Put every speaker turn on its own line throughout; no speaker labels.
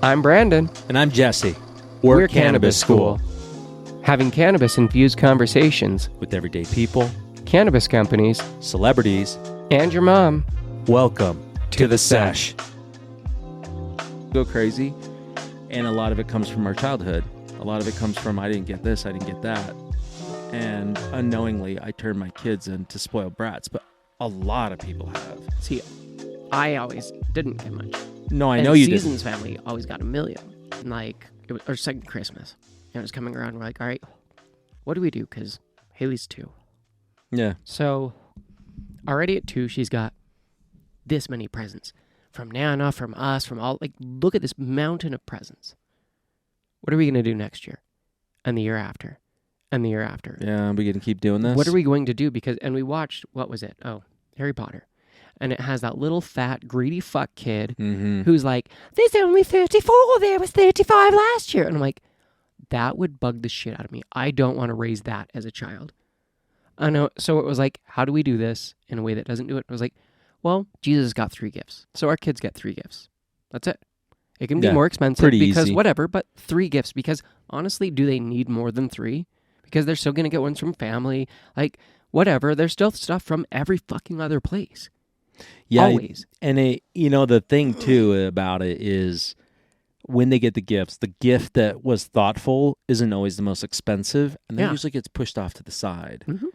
I'm Brandon.
And I'm Jesse.
We're Cannabis School. Having cannabis-infused conversations
with everyday people,
cannabis companies,
celebrities,
and your mom.
Welcome
to the Sesh.
Go crazy, and a lot of it comes from our childhood. A lot of it comes from, I didn't get this, I didn't get that. And unknowingly, I turned my kids into spoiled brats, but a lot of people have.
See, I always didn't get much.
No, I know you didn't.
Season's family always got $1 million. Like, it was our second Christmas. And it was coming around, we're like, all right, what do we do? Because Haley's 2.
Yeah.
So, already at 2, she's got this many presents. From Nana, from us, from all, like, look at this mountain of presents. What are we going to do next year? And the year after? And the year after?
Yeah, are we going to keep doing this?
What are we going to do? Because, and we watched, what was it? Oh, Harry Potter. And it has that little fat, greedy fuck kid who's like, there's only 34, there was 35 last year. And I'm like, that would bug the shit out of me. I don't want to raise that as a child. I know. So it was like, how do we do this in a way that doesn't do it? I was like, well, Jesus got 3 gifts. So our kids get 3 gifts. That's it. It can be more expensive because easy. Whatever, but 3 gifts. Because honestly, do they need more than 3? Because they're still going to get ones from family. Like, whatever. There's still stuff from every fucking other place.
Yeah.
Always.
And the thing too about it is when they get the gifts, the gift that was thoughtful isn't always the most expensive. And that usually gets pushed off to the side. Mm-hmm.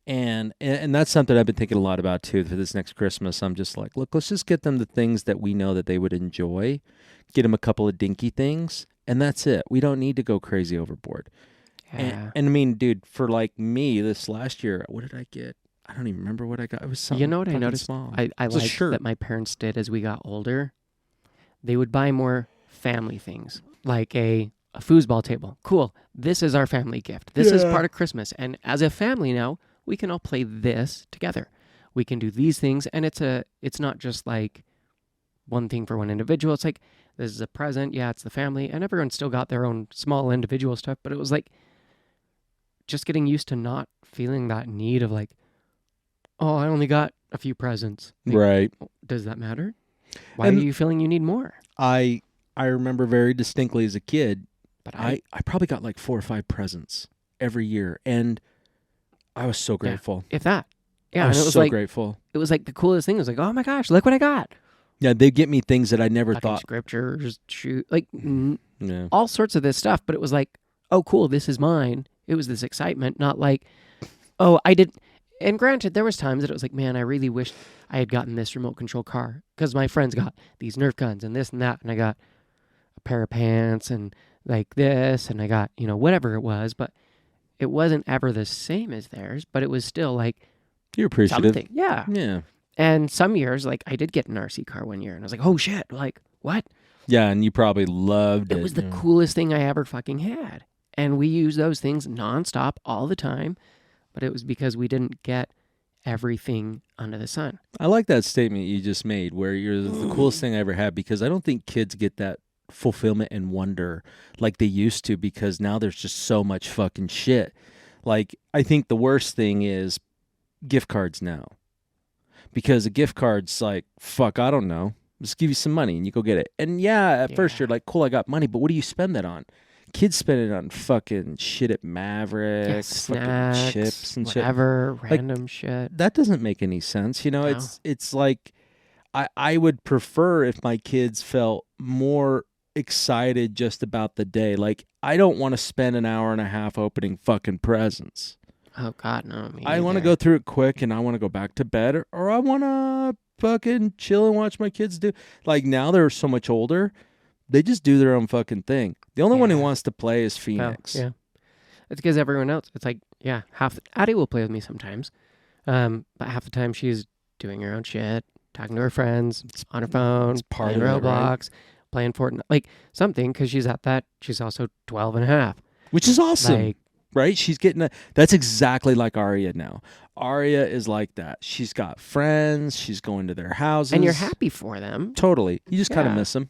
And that's something I've been thinking a lot about too for this next Christmas. I'm just like, look, let's just get them the things that we know that they would enjoy. Get them a couple of dinky things, and that's it. We don't need to go crazy overboard. Yeah. And I mean, dude, for like me this last year, what did I get? I don't even remember what I got. It was something.
You know what I noticed?
Small.
I liked that my parents did as we got older. They would buy more family things, like a foosball table. Cool. This is our family gift. This is part of Christmas. And as a family now, we can all play this together. We can do these things, and it's not just like one thing for one individual. It's like, this is a present. Yeah, it's the family, and everyone still got their own small individual stuff, but it was like just getting used to not feeling that need of like, oh, I only got a few presents. Like,
right.
Does that matter? Why are you feeling you need more?
I remember very distinctly as a kid, but I probably got like 4 or 5 presents every year, and I was so grateful.
Yeah, if that. Yeah,
I was
and it was
so
like,
grateful.
It was like the coolest thing. It was like, oh my gosh, look what I got.
Yeah, they get me things that I never thought.
Scriptures, like all sorts of this stuff. But it was like, oh, cool, this is mine. It was this excitement, not like, oh, I did. And granted, there was times that it was like, man, I really wish I had gotten this remote control car because my friends got these Nerf guns and this and that, and I got a pair of pants and like this, and I got whatever it was, but it wasn't ever the same as theirs. But it was still like
you're appreciative,
something. Yeah. And some years, like, I did get an RC car one year, and I was like, oh, shit, like, what?
Yeah, and you probably loved it.
It was the coolest thing I ever fucking had. And we used those things nonstop all the time, but it was because we didn't get everything under the sun.
I like that statement you just made, where you're the coolest thing I ever had, because I don't think kids get that fulfillment and wonder like they used to, because now there's just so much fucking shit. Like, I think the worst thing is gift cards now. Because a gift card's like, fuck, I don't know. Just give you some money and you go get it. And at first you're like, cool, I got money, but what do you spend that on? Kids spend it on fucking shit at Mavericks,
snacks,
fucking chips and
whatever,
shit.
Random shit.
That doesn't make any sense.
No.
It's like, I would prefer if my kids felt more excited just about the day. Like, I don't want to spend an hour and a half opening fucking presents.
Oh, God, no.
I want to go through it quick, and I want to go back to bed, or I want to fucking chill and watch my kids do. Like, now they're so much older, they just do their own fucking thing. The only one who wants to play is Phoenix.
Oh, yeah. It's because everyone else, it's like, Addie will play with me sometimes, but half the time she's doing her own shit, talking to her friends, on her phone, playing Roblox, playing Fortnite, like something, because she's at that. She's also 12 and a half.
Which is awesome.
Like,
right? She's getting that's exactly like Aria now. Aria is like that. She's got friends. She's going to their houses.
And you're happy for them.
Totally. You just kind of miss them.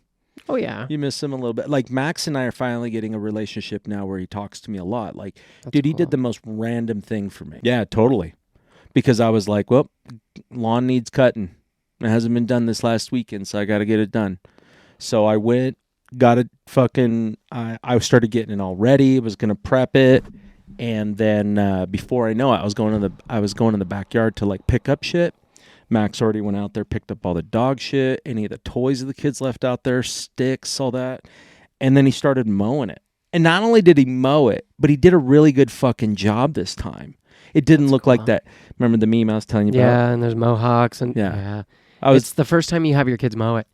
Oh, yeah.
You miss them a little bit. Like, Max and I are finally getting a relationship now where he talks to me a lot. Like,
That's
dude,
cool.
He did the most random thing for me. Yeah, totally. Because I was like, well, lawn needs cutting. It hasn't been done this last weekend, so I got to get it done. So I went got it fucking, I started getting it all ready. I was going to prep it. And then before I know it, I was going in the backyard to like pick up shit. Max already went out there, picked up all the dog shit, any of the toys the kids left out there, sticks, all that. And then he started mowing it. And not only did he mow it, but he did a really good fucking job this time. It didn't look like that. Remember the meme I was telling you about?
Yeah, and there's mohawks. And yeah. It's the first time you have your kids mow it.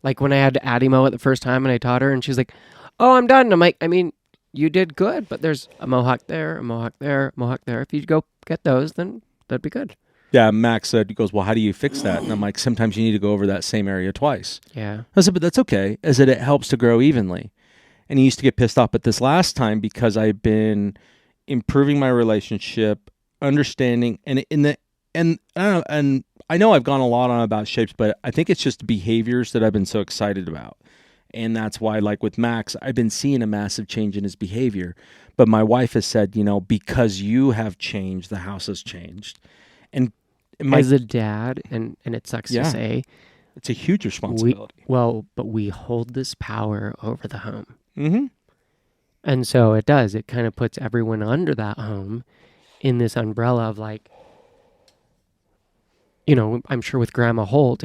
Like when I had Addie mow it the first time and I taught her and she's like, oh, I'm done. And I'm like, I mean, you did good, but there's a mohawk there, a mohawk there, a mohawk there. If you go get those, then that'd be good.
Yeah, Max said, he goes, well, how do you fix that? And I'm like, sometimes you need to go over that same area twice.
Yeah.
I said, but that's okay, as it helps to grow evenly. And he used to get pissed off at this last time because I've been improving my relationship, understanding, and I don't know, and I know I've gone a lot on about shapes, but I think it's just behaviors that I've been so excited about. And that's why, like with Max, I've been seeing a massive change in his behavior. But my wife has said, because you have changed, the house has changed. And
as a dad, and it sucks to say,
it's a huge responsibility.
But we hold this power over the home.
Mm-hmm.
And so it does. It kind of puts everyone under that home in this umbrella of like, I'm sure with Grandma Holt,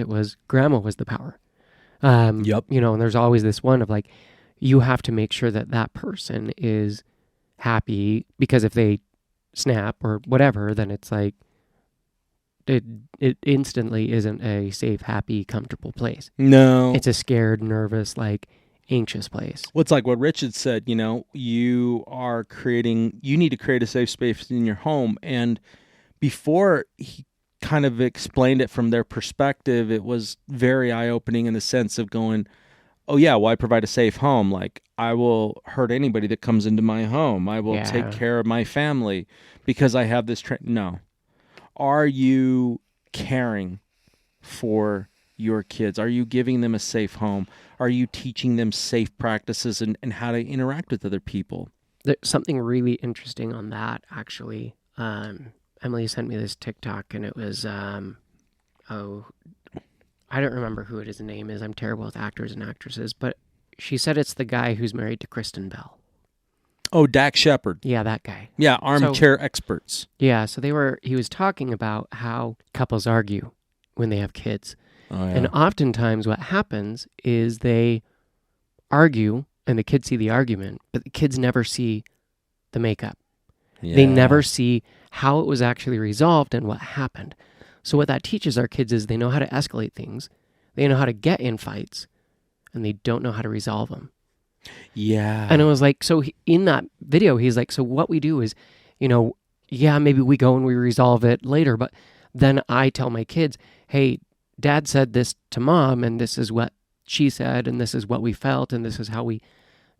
Grandma was the power.
Yep.
And there's always this one of like, you have to make sure that person is happy, because if they snap or whatever, then it's like, it instantly isn't a safe, happy, comfortable place.
No.
It's a scared, nervous, like anxious place.
Well, it's like what Richard said, you need to create a safe space in your home. And before he kind of explained it from their perspective, it was very eye-opening in the sense of going, oh yeah, well, I provide a safe home. Like, I will hurt anybody that comes into my home. I will take care of my family because I have this no. Are you caring for your kids? Are you giving them a safe home? Are you teaching them safe practices and how to interact with other people?
There's something really interesting on that, actually. Emily sent me this TikTok, and it was, I don't remember who his name is. I'm terrible with actors and actresses, but she said it's the guy who's married to Kristen Bell.
Oh, Dak Shepard.
Yeah, that guy.
Yeah, armchair experts.
Yeah, so he was talking about how couples argue when they have kids.
Oh, yeah.
And oftentimes what happens is they argue and the kids see the argument, but the kids never see the makeup. Yeah. They never see how it was actually resolved and what happened. So what that teaches our kids is they know how to escalate things, they know how to get in fights, and they don't know how to resolve them.
Yeah.
And it was like, so in that video, he's like, so what we do is, maybe we go and we resolve it later, but then I tell my kids, hey, Dad said this to Mom, and this is what she said, and this is what we felt, and this is how we,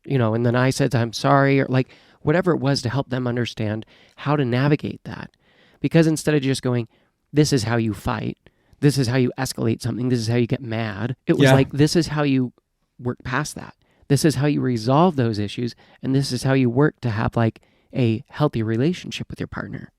and then I said, I'm sorry, or like whatever it was to help them understand how to navigate that. Because instead of just going, this is how you fight, this is how you escalate something, this is how you get mad, it was like, this is how you work past that. This is how you resolve those issues, and this is how you work to have like a healthy relationship with your partner,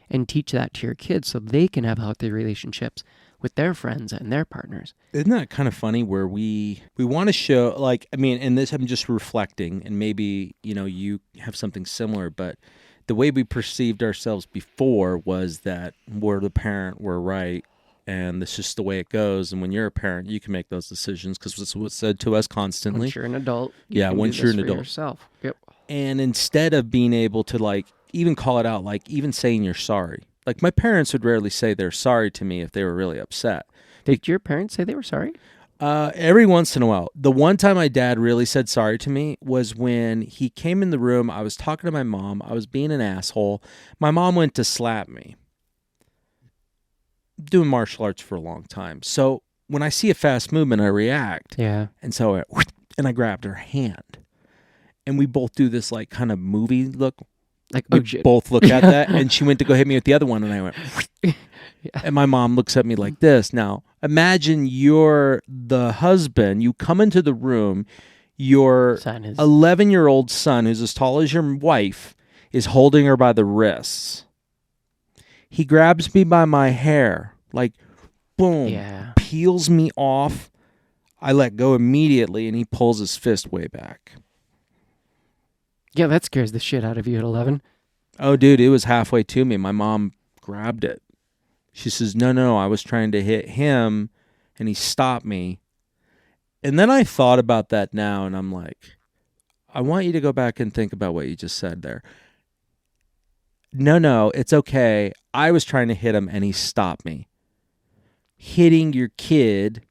and teach that to your kids so they can have healthy relationships with their friends and their partners.
Isn't that kind of funny where we want to show, like, I mean, and this I'm just reflecting, and maybe, you have something similar, but the way we perceived ourselves before was that we're the parent, we're right, and it's just the way it goes. And when you're a parent, you can make those decisions because it's what's said to us constantly.
Once you're an adult,
once you're an adult
yourself. Yep.
And instead of being able to like even call it out, like even saying you're sorry. Like my parents would rarely say they're sorry to me if they were really upset.
Did your parents say they were sorry?
Every once in a while. The one time my dad really said sorry to me was when he came in the room. I was talking to my mom. I was being an asshole. My mom went to slap me. Doing martial arts for a long time. So when I see a fast movement, I react.
Yeah.
And so I grabbed her hand. And we both do this like kind of movie look.
Like,
we
shit.
both look at that. And she went to go hit me with the other one. And I went. And my mom looks at me like this. Now, imagine you're the husband. You come into the room. Your 11-year-old son, who's as tall as your wife, is holding her by the wrists. He grabs me by my hair, like, boom, peels me off. I let go immediately, and he pulls his fist way back.
Yeah, that scares the shit out of you at 11.
Oh, dude, it was halfway to me. My mom grabbed it. She says, no, I was trying to hit him, and he stopped me. And then I thought about that now, and I'm like, I want you to go back and think about what you just said there. No, it's okay. I was trying to hit him, and he stopped me. Hitting your kid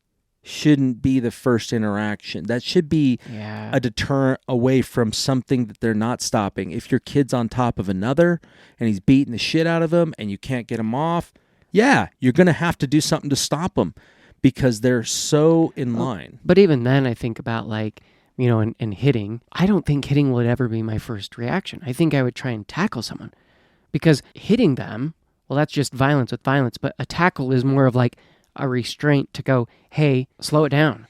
shouldn't be the first interaction. That should be a deterrent away from something that they're not stopping. If your kid's on top of another, and he's beating the shit out of him, and you can't get him off, yeah, you're going to have to do something to stop them because they're so in line.
But even then, I think about like, you know, and hitting. I don't think hitting would ever be my first reaction. I think I would try and tackle someone because hitting them, well, that's just violence with violence. But a tackle is more of like a restraint to go, hey, slow it down.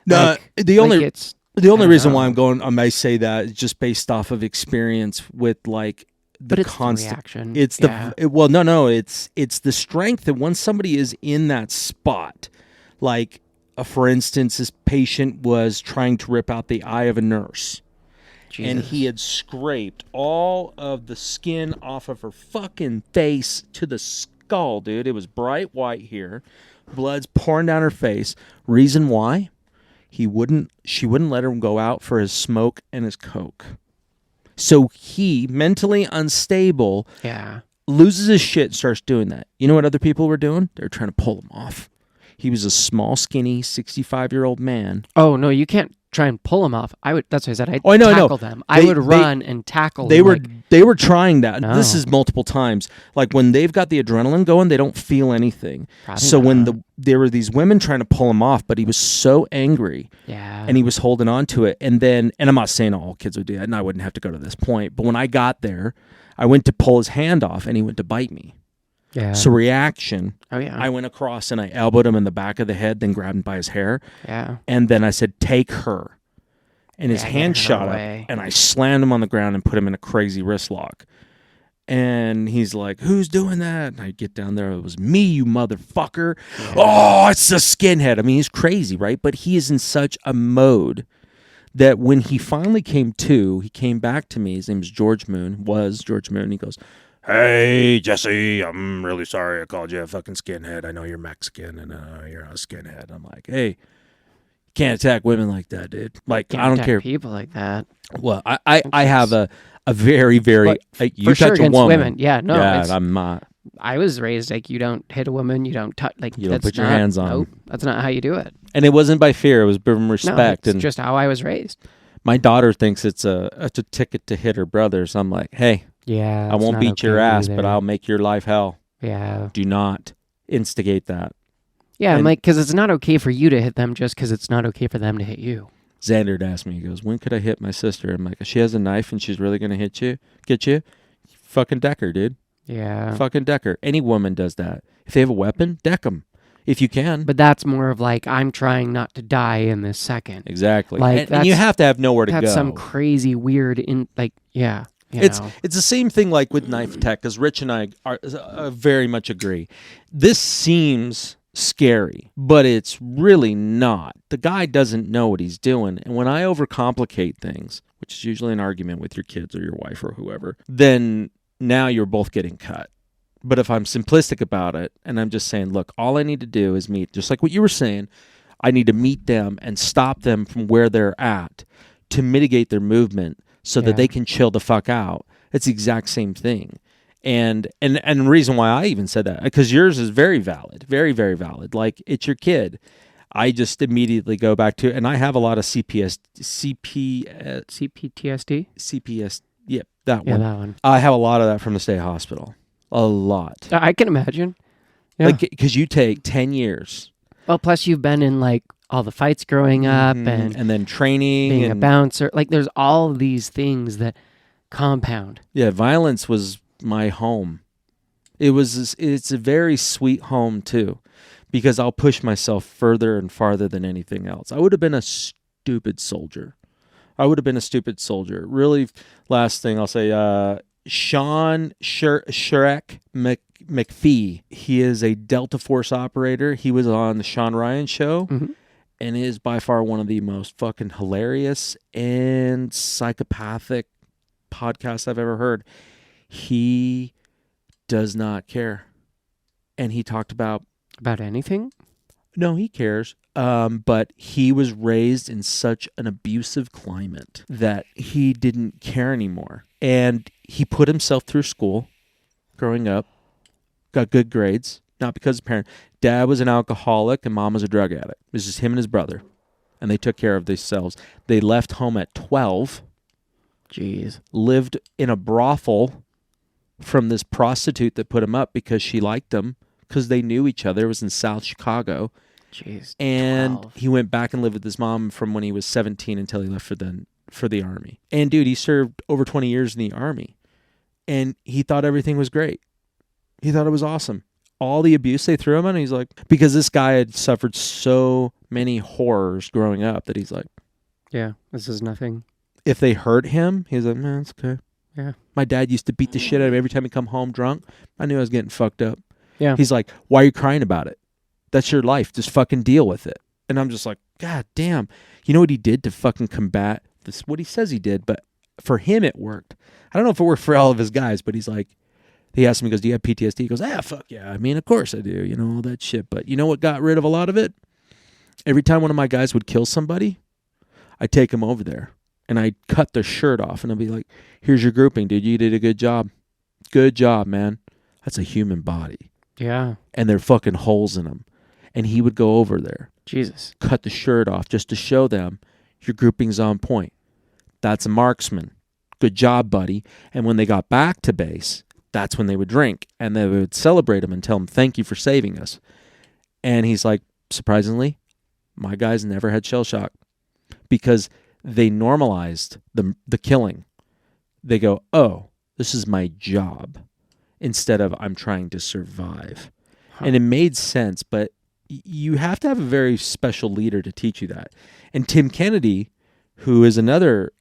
No, the only reason why I may say that is just based off of experience with like the constant
reaction.
It's it's the strength that once somebody is in that spot, like for instance, this patient was trying to rip out the eye of a nurse. Jesus. And he had scraped all of the skin off of her fucking face to the skull, dude. It was bright white here. Blood's pouring down her face. Reason why? She wouldn't let him go out for his smoke and his coke. So he, mentally unstable, loses his shit and starts doing that. You know what other people were doing? They were trying to pull him off. He was a small, skinny, 65-year-old man.
Oh, no, you can't try and pull him off. That's what I said. I'd tackle them. I would run and tackle them.
They were trying that.
No.
This is multiple times. Like when they've got the adrenaline going, they don't feel anything. So when there were these women trying to pull him off, but he was so angry.
Yeah.
And he was holding on to it. And I'm not saying all kids would do that, and I wouldn't have to go to this point. But when I got there, I went to pull his hand off, and he went to bite me.
Yeah.
So reaction.
Oh, yeah.
I went across, and I elbowed him in the back of the head, then grabbed him by his hair.
Yeah.
And then I said, take her. And his hand shot up, and I slammed him on the ground and put him in a crazy wrist lock. And he's like, who's doing that? And I get down there. It was me, you motherfucker. Yeah. Oh, it's the skinhead. I mean, he's crazy, right? But he is in such a mode that when he finally came to, he came back to me. His name is George Moon. He goes, hey, Jesse, I'm really sorry I called you a fucking skinhead. I know you're Mexican and you're a skinhead. I'm like, hey, can't attack women like that, dude. Like, I don't care.
People like that.
Well, I have a very, very... you
for sure
touch
against
a woman.
Women. Yeah, no.
Yeah, I'm not.
I was raised like you don't hit a woman, you don't touch... Like,
you don't put your hands on
Nope, that's not how you do it.
And it wasn't by fear. It was from respect.
No, it's just how I was raised.
My daughter thinks it's a ticket to hit her brother. So I'm like, hey,
yeah,
I won't beat your ass, but I'll make your life hell.
Yeah.
Do not instigate that.
Yeah, I'm like, because it's not okay for you to hit them just because it's not okay for them to hit you.
Xander had asked me, he goes, when could I hit my sister? I'm like, if she has a knife and she's really going to get you, fucking deck her, dude.
Yeah.
Fucking deck her. Any woman does that. If they have a weapon, deck them. If you can.
But that's more of like, I'm trying not to die in this second.
Exactly.
Like,
and you have to have nowhere to go.
That's some crazy weird, yeah.
It's the same thing like with knife tech, because Rich and I very much agree. This seems scary, but it's really not. The guy doesn't know what he's doing. And when I overcomplicate things, which is usually an argument with your kids or your wife or whoever, then now you're both getting cut. But if I'm simplistic about it and I'm just saying, look, all I need to do is meet, just like what you were saying, I need to meet them and stop them from where they're at to mitigate their movement so that they can chill the fuck out. It's the exact same thing. And the reason why I even said that, because yours is very valid, very, very valid. Like, it's your kid. I just immediately go back to, and I have a lot of CPTSD. Yep, that one.
Yeah, that one.
I have a lot of that from the state hospital. A lot.
I can imagine. Yeah.
Like, because you take 10 years.
Well, plus you've been in like all the fights growing up and
then training.
Being a bouncer. Like, there's all these things that compound.
Yeah, violence was my home. It's a very sweet home too, because I'll push myself further and farther than anything else. I would have been a stupid soldier. Really, last thing I'll say, Sean Shrek McPhee. He is a Delta Force operator. He was on the Sean Ryan show. Mm-hmm. and it is by far one of the most fucking hilarious and psychopathic podcasts I've ever heard. He does not care. And he talked about
anything?
No, he cares. But he was raised in such an abusive climate that he didn't care anymore. And he put himself through school growing up, got good grades, not because of parents. Dad was an alcoholic and mom was a drug addict. It was just him and his brother. And they took care of themselves. They left home at 12.
Jeez.
Lived in a brothel from this prostitute that put him up because she liked him, because they knew each other. It was in South Chicago.
Jeez.
And
12.
he went back and lived with his mom from when he was 17 until he left for the Army. And dude, he served over 20 years in the Army. And he thought everything was great. He thought it was awesome. All the abuse they threw him on, he's like, because this guy had suffered so many horrors growing up that he's like,
yeah, this is nothing.
If they hurt him, he's like, man, it's okay.
Yeah.
My dad used to beat the shit out of me every time he come home drunk. I knew I was getting fucked up.
Yeah.
He's like, why are you crying about it? That's your life. Just fucking deal with it. And I'm just like, God damn. You know what he did to fucking combat this? What he says he did, but for him it worked. I don't know if it worked for all of his guys, but he's like, he asked him, he goes, do you have PTSD? He goes, fuck yeah. I mean, of course I do. You know, all that shit. But you know what got rid of a lot of it? Every time one of my guys would kill somebody, I'd take him over there and I'd cut their shirt off and I'd be like, here's your grouping, dude. You did a good job. Good job, man. That's a human body.
Yeah.
And there are fucking holes in them. And he would go over there.
Jesus.
Cut the shirt off just to show them your grouping's on point. That's a marksman. Good job, buddy. And when they got back to base, that's when they would drink. And they would celebrate him and tell him, thank you for saving us. And he's like, surprisingly, my guys never had shell shock because they normalized the killing. They go, oh, this is my job, instead of I'm trying to survive. Huh. And it made sense, but you have to have a very special leader to teach you that. And Tim Kennedy, who is another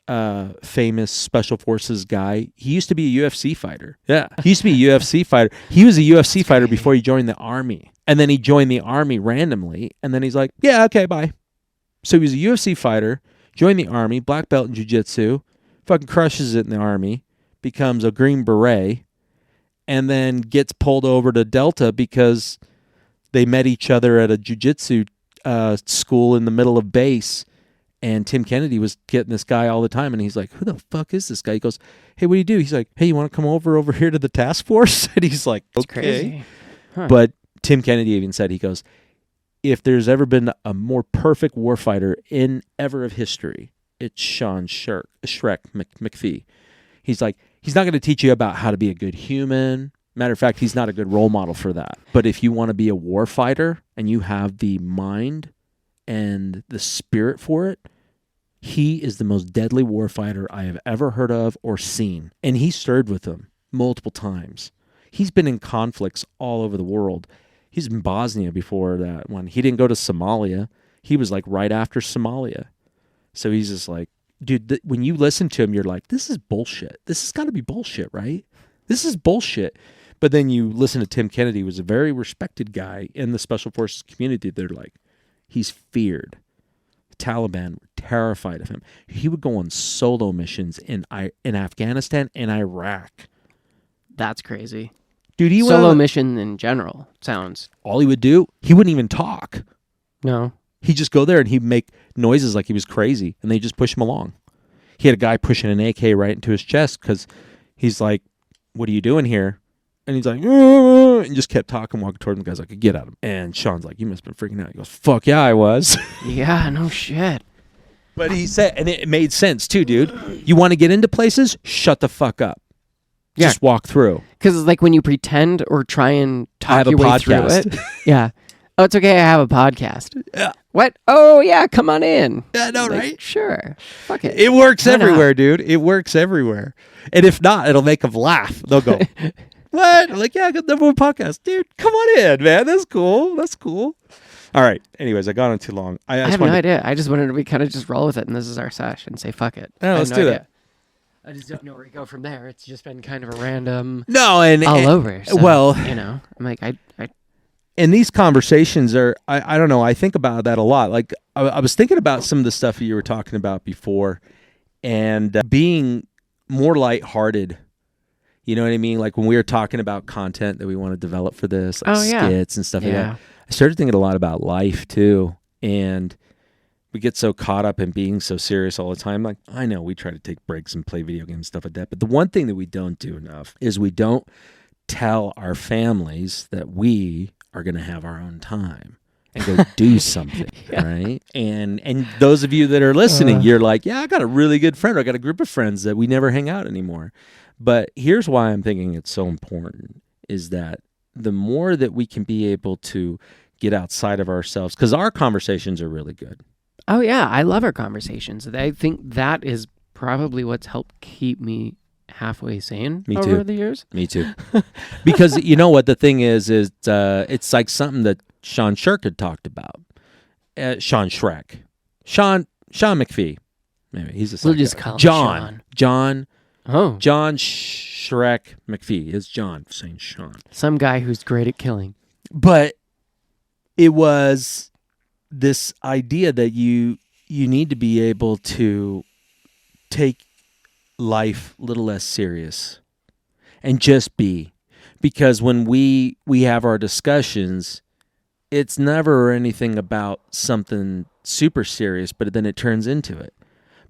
famous special forces guy, he used to be a UFC fighter. Yeah, he used to be a UFC fighter. He was a UFC fighter before he joined the Army. And then he joined the Army randomly. And then he's like, yeah, okay, bye. So he was a UFC fighter, joined the Army, black belt in jiu-jitsu, fucking crushes it in the Army, becomes a Green Beret, and then gets pulled over to Delta because they met each other at a jiu-jitsu school in the middle of base. And Tim Kennedy was getting this guy all the time. And he's like, who the fuck is this guy? He goes, hey, what do you do? He's like, hey, you want to come over here to the task force? And he's like, okay.
That's crazy. Huh.
But Tim Kennedy even said, he goes, if there's ever been a more perfect warfighter in ever of history, it's Sean Shrek McPhee. He's like, he's not going to teach you about how to be a good human. Matter of fact, he's not a good role model for that. But if you want to be a warfighter and you have the mind and the spirit for it, he is the most deadly warfighter I have ever heard of or seen. And he served with them multiple times. He's been in conflicts all over the world. He's in Bosnia before that one. He didn't go to Somalia. He was like right after Somalia. So he's just like, dude, when you listen to him, you're like, this is bullshit. This has got to be bullshit, right? This is bullshit. But then you listen to Tim Kennedy, who was a very respected guy in the Special Forces community. They're like, he's feared. The Taliban were terrified of him. He would go on solo missions in Afghanistan and Iraq.
That's crazy.
Dude, he
solo mission in general sounds.
All he would do, he wouldn't even talk.
No.
He'd just go there and he'd make noises like he was crazy, and they just push him along. He had a guy pushing an AK right into his chest because he's like, what are you doing here? And he's like, and just kept talking, walking toward him. The guy's like, get at him. And Sean's like, you must have been freaking out. He goes, fuck yeah, I was.
Yeah, no shit.
But he said, and it made sense too, dude. You want to get into places? Shut the fuck up. Yeah. Just walk through.
Because it's like when you pretend or try and talk your way through
podcast.
it. Yeah. Oh, it's okay. I have a podcast.
Yeah.
What? Oh, yeah. Come on in.
Yeah, no,
like,
right?
Sure. Fuck it.
It works everywhere, dude. It works everywhere. And if not, it'll make them laugh. They'll go, what? I'm like, yeah, I got the number one podcast. Dude, come on in, man. That's cool. That's cool. All right. Anyways, I got on too long. I
have no idea. I just wanted to kind of just roll with it, and this is our sesh, and say fuck it.
No, let's do that.
I just don't know where to go from there. It's just been kind of a random
all over.
So,
well,
you know, I'm like,
And these conversations are, I don't know, I think about that a lot. Like, I was thinking about some of the stuff you were talking about before, and being more lighthearted. You know what I mean? Like when we were talking about content that we want to develop for this, like skits and stuff like that. I started thinking a lot about life too. And we get so caught up in being so serious all the time. Like, I know we try to take breaks and play video games and stuff like that. But the one thing that we don't do enough is we don't tell our families that we are going to have our own time and go do something, right? And those of you that are listening, you're like, yeah, I got a really good friend. I got a group of friends that we never hang out anymore. But here's why I'm thinking it's so important is that the more that we can be able to get outside of ourselves, because our conversations are really good.
Oh, yeah. I love our conversations. I think that is probably what's helped keep me halfway sane over the years.
Me too. Because you know what the thing is it's like something that Sean Shirk had talked about. Sean McPhee. Maybe he's a
We'll just call him
John Shrek McPhee. It's John saying Sean.
Some guy who's great at killing.
But it was this idea that you need to be able to take life a little less serious and just be. Because when we have our discussions, it's never anything about something super serious, but then it turns into it.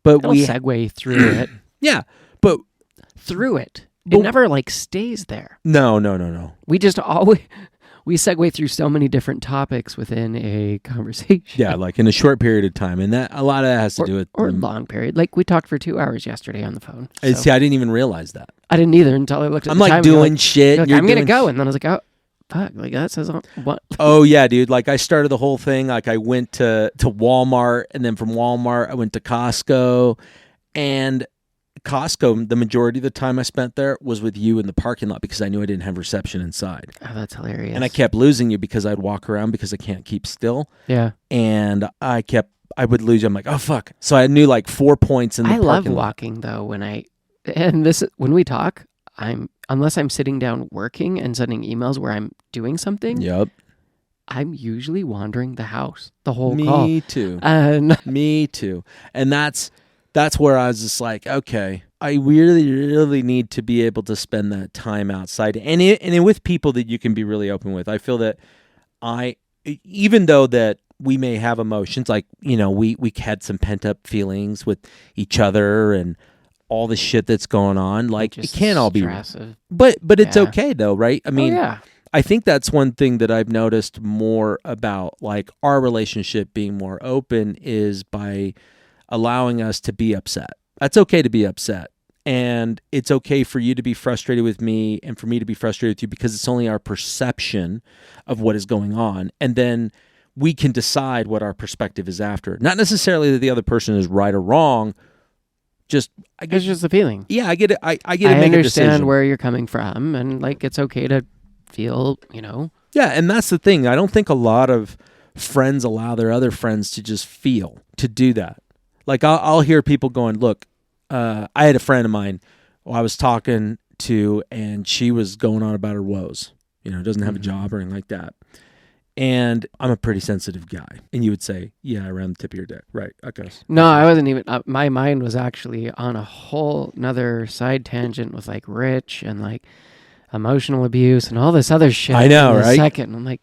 But
It'll segue through it.
Yeah, but
through it. It never stays there.
No.
We just we segue through so many different topics within a conversation.
Yeah, like in a short period of time. And that a lot of that has to do with...
Or a long period. Like we talked for 2 hours yesterday on the phone.
So. See, I didn't even realize that.
I didn't either until I looked at
I'm
the time.
I'm doing shit.
I'm going to go. And then I was like, oh, fuck. Like that says what?
Oh, yeah, dude. Like I started the whole thing. Like I went to Walmart. And then from Walmart, I went to Costco. And Costco, the majority of the time I spent there was with you in the parking lot because I knew I didn't have reception inside.
Oh, that's hilarious.
And I kept losing you because I'd walk around because I can't keep still.
Yeah.
And I would lose you. I'm like, oh, fuck. So I knew 4 points in the parking lot. I love
walking, though, when we talk, unless I'm sitting down working and sending emails where I'm doing something.
Yep.
I'm usually wandering the house the whole call.
Me too. Me too. And that's where I was just like, okay, I really, really need to be able to spend that time outside and with people that you can be really open with. I feel that even though that we may have emotions, like, we had some pent up feelings with each other and all the shit that's going on. Like it can't all be, but it's okay though, right? I mean, I think that's one thing that I've noticed more about our relationship being more open is by allowing us to be upset. That's okay to be upset. And it's okay for you to be frustrated with me and for me to be frustrated with you because it's only our perception of what is going on. And then we can decide what our perspective is after. Not necessarily that the other person is right or wrong. It's
just a feeling.
Yeah, I get it. I get to make a decision.
I understand where you're coming from and it's okay to feel,
Yeah, and that's the thing. I don't think a lot of friends allow their other friends to just feel, to do that. I'll hear people going, look, I had a friend of mine who I was talking to, and she was going on about her woes. Doesn't have a job or anything like that. And I'm a pretty sensitive guy. And you would say, yeah, around the tip of your dick. Right. Okay.
No, I wasn't even, my mind was actually on a whole nother side tangent with Rich and emotional abuse and all this other shit.
I know, right?
Second. I'm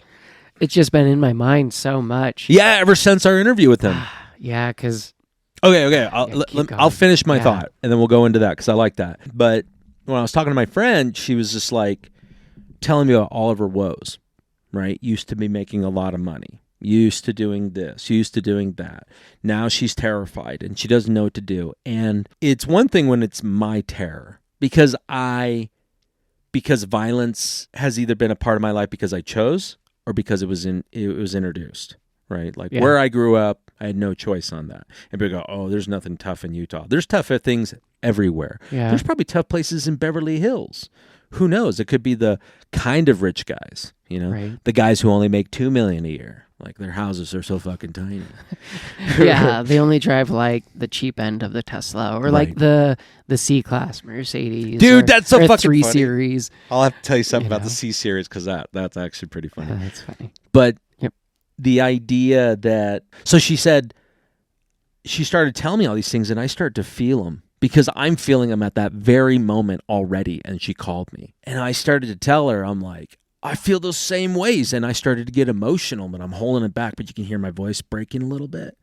it's just been in my mind so much.
Yeah, ever since our interview with him.
Yeah, because...
Okay. I'll finish my thought, and then we'll go into that because I like that. But when I was talking to my friend, she was just telling me about all of her woes, right? Used to be making a lot of money. Used to doing this. Used to doing that. Now she's terrified, and she doesn't know what to do. And it's one thing when it's my terror, because violence has either been a part of my life because I chose or because it was introduced. Right? Where I grew up, I had no choice on that. And people go, oh, there's nothing tough in Utah. There's tougher things everywhere.
Yeah.
There's probably tough places in Beverly Hills, who knows? It could be the kind of rich guys,
Right.
the guys who only make $2 million a year. Like their houses are so fucking tiny.
Yeah, they only drive like the cheap end of the Tesla or like the C-Class Mercedes.
Dude, that's so
or
fucking
3
funny.
Series.
I'll have to tell you something about the C series because that's actually pretty funny.
That's funny.
But
Yep.
the idea that so she said she started telling me all these things and I started to feel them because I'm feeling them at that very moment already. And she called me and I started to tell her, I'm like, I feel those same ways. And I started to get emotional, but I'm holding it back, but you can hear my voice breaking a little bit.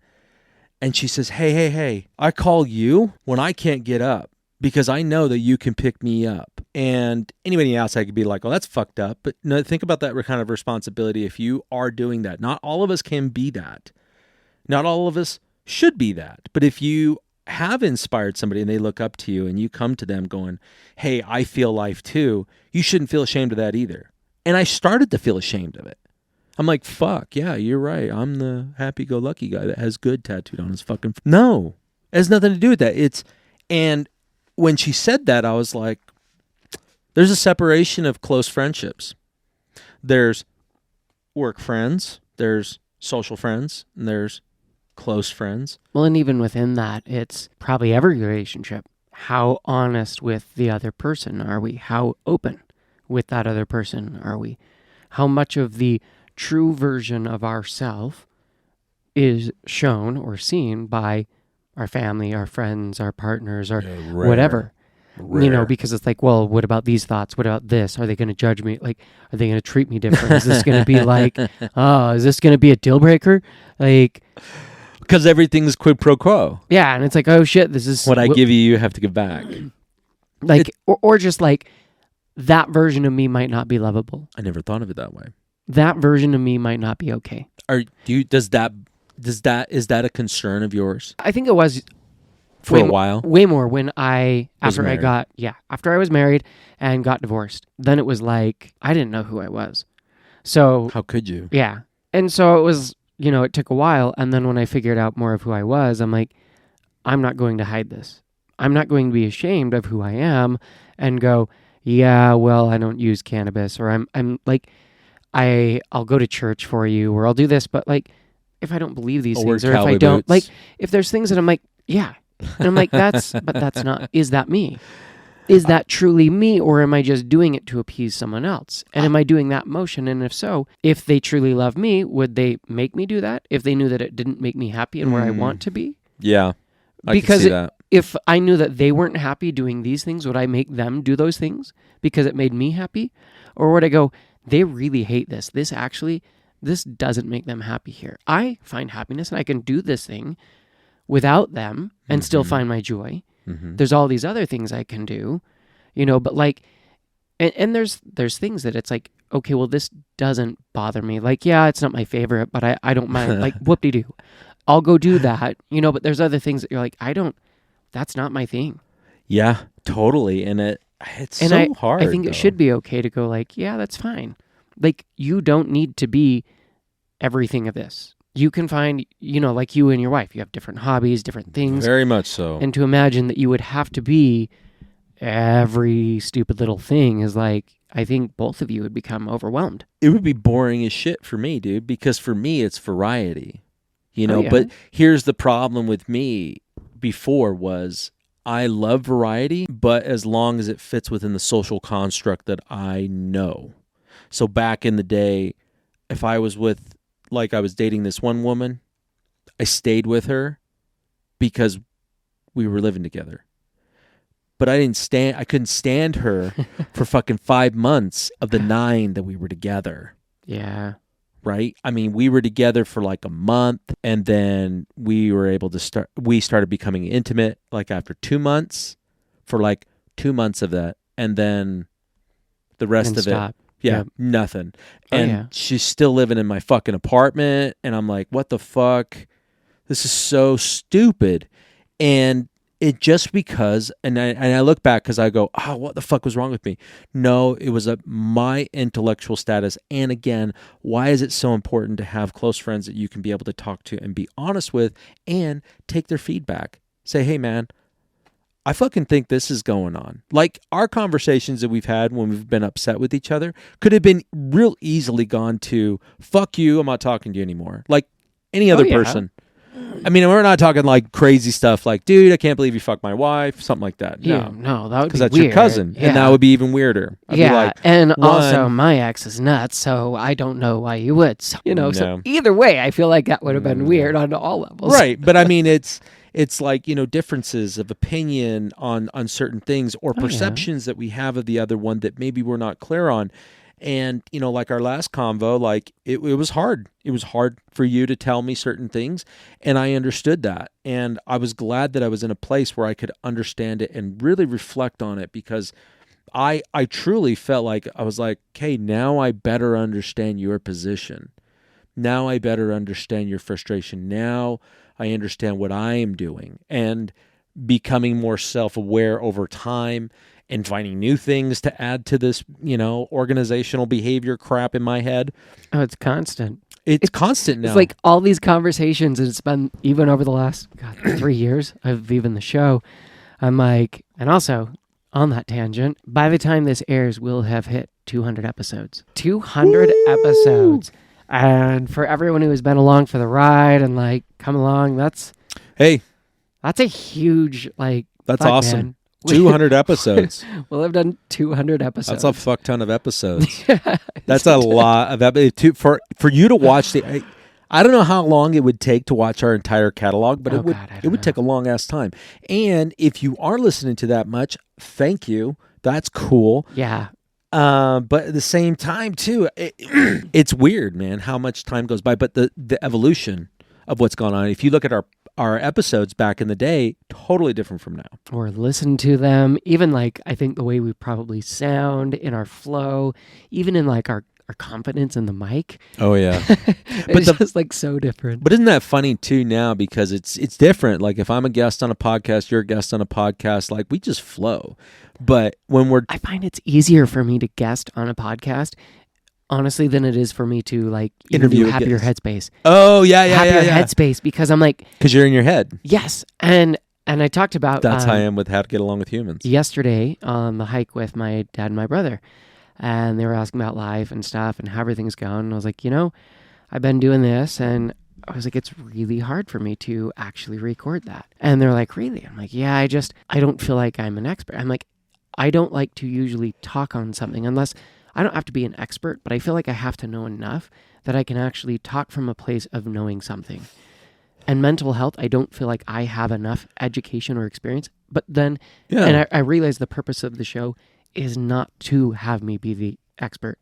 And she says, hey, I call you when I can't get up because I know that you can pick me up. And anybody else, I could be like, oh, that's fucked up. But no, think about that kind of responsibility. If you are doing that, not all of us can be that. Not all of us should be that. But if you have inspired somebody and they look up to you and you come to them going, hey, I feel life too, you shouldn't feel ashamed of that either. And I started to feel ashamed of it. I'm like, fuck, yeah, you're right. I'm the happy-go-lucky guy that has good tattooed on his fucking... No, it has nothing to do with that. And when she said that, I was like, there's a separation of close friendships. There's work friends, there's social friends, and there's close friends.
Well, and even within that, it's probably every relationship. How honest with the other person are we? How open with that other person are we? How much of the true version of ourself is shown or seen by our family, our friends, our partners, or whatever? Rare. Because it's like, well, what about these thoughts? What about this? Are they going to judge me? Like, are they going to treat me different? Is this going to be like, is this going to be a deal breaker? Like,
because everything's quid pro quo.
Yeah, and it's like, oh shit, this is
what I give you, you have to give back.
Like, or just like, that version of me might not be lovable.
I never thought of it that way.
That version of me might not be okay.
Is that a concern of yours?
I think it was
for a while.
Way more when after I was married and got divorced. Then it was like I didn't know who I was. So
how could you?
Yeah. And so it was, it took a while, and then when I figured out more of who I was, I'm like, I'm not going to hide this. I'm not going to be ashamed of who I am and go, yeah, well, I don't use cannabis, or I'm like, I'll go to church for you, or I'll do this, but like, if I don't believe these things, or if I don't, like, if there's things that I'm like, yeah, and I'm like, that's not, is that me? Is that truly me, or am I just doing it to appease someone else? And am I doing that motion? And if so, if they truly love me, would they make me do that? If they knew that it didn't make me happy and where I want to be?
Yeah,
I can see that. If I knew that they weren't happy doing these things, would I make them do those things because it made me happy? Or would I go, they really hate this. This doesn't make them happy here. I find happiness and I can do this thing without them and still find my joy. Mm-hmm. There's all these other things I can do, but like, and there's things that it's like, okay, well, this doesn't bother me. Like, yeah, it's not my favorite, but I don't mind. Like, whoop-de-doo. I'll go do that, but there's other things that you're like, that's not my thing.
Yeah, totally. And it's so hard.
I think it should be okay to go like, yeah, that's fine. Like, you don't need to be everything of this. You can find, like you and your wife, you have different hobbies, different things.
Very much so.
And to imagine that you would have to be every stupid little thing is like, I think both of you would become overwhelmed.
It would be boring as shit for me, dude, because for me, it's variety.
Yeah.
But here's the problem with me before was I love variety, but as long as it fits within the social construct that I know. So back in the day, if I was I was dating this one woman, I stayed with her because we were living together. But I couldn't stand her for fucking 5 months of the 9 that we were together.
Yeah.
Right? I mean, we were together for like a month, and then we started becoming intimate like after 2 months, for like 2 months of that. And then the rest of it, nothing. And she's still living in my fucking apartment, and I'm like, what the fuck? This is so stupid. And it just because, and I look back because I go, what the fuck was wrong with me? No, it was my intellectual status. And again, why is it so important to have close friends that you can be able to talk to and be honest with and take their feedback? Say, hey man, I fucking think this is going on. Like, our conversations that we've had when we've been upset with each other could have been real easily gone to, fuck you, I'm not talking to you anymore. Like any other person. I mean, we're not talking like crazy stuff like, dude, I can't believe you fucked my wife, something like that.
No, that would be
because that's
weird.
your cousin, and that would be even weirder. I'd be like,
and also my ex is nuts, so I don't know why you would. So, so either way, I feel like that would have been weird on all levels.
Right, but I mean, it's like, differences of opinion on certain things or perceptions that we have of the other one that maybe we're not clear on. And, like our last convo, like it was hard. It was hard for you to tell me certain things. And I understood that. And I was glad that I was in a place where I could understand it and really reflect on it, because I truly felt like I was like, okay, now I better understand your position. Now I better understand your frustration. Now I understand what I am doing, and becoming more self-aware over time and finding new things to add to this, organizational behavior crap in my head.
Oh, it's constant.
It's constant now.
It's like all these conversations, and it's been even over the last 3 years of even the show. I'm like, and also on that tangent, by the time this airs, we'll have hit 200 episodes. 200 episodes. And for everyone who has been along for the ride and like come along, that's a huge
that's awesome. Man. 200 episodes.
We'll have done 200 episodes.
That's a fuck ton of episodes. That's a lot of episodes. For you to watch I don't know how long it would take to watch our entire catalog, but it would take a long ass time. And if you are listening to that much, thank you. That's cool.
Yeah.
But at the same time too, it's weird, man, how much time goes by. But the evolution of what's gone on. If you look at our episodes back in the day, totally different from now.
Or listen to them, even I think the way we probably sound in our flow, even in our confidence in the mic.
Oh yeah.
It's just so different.
But isn't that funny too now, because it's different. Like if I'm a guest on a podcast, you're a guest on a podcast, we just flow. But when I
find it's easier for me to guest on a podcast, honestly, than it is for me to interview Happier Headspace.
Oh yeah,
Happier Headspace, because I'm
because you're in your head.
Yes, and I talked about
that's how I am with how to get along with humans.
Yesterday on the hike with my dad and my brother, and they were asking about life and stuff and how everything's going. And I was like, I've been doing this, and I was like, it's really hard for me to actually record that. And they're like, really? I'm like, yeah, I don't feel like I'm an expert. I'm like, I don't like to usually talk on something unless I don't have to be an expert, but I feel like I have to know enough that I can actually talk from a place of knowing something. And mental health, I don't feel like I have enough education or experience. But then, and I realize the purpose of the show is not to have me be the expert,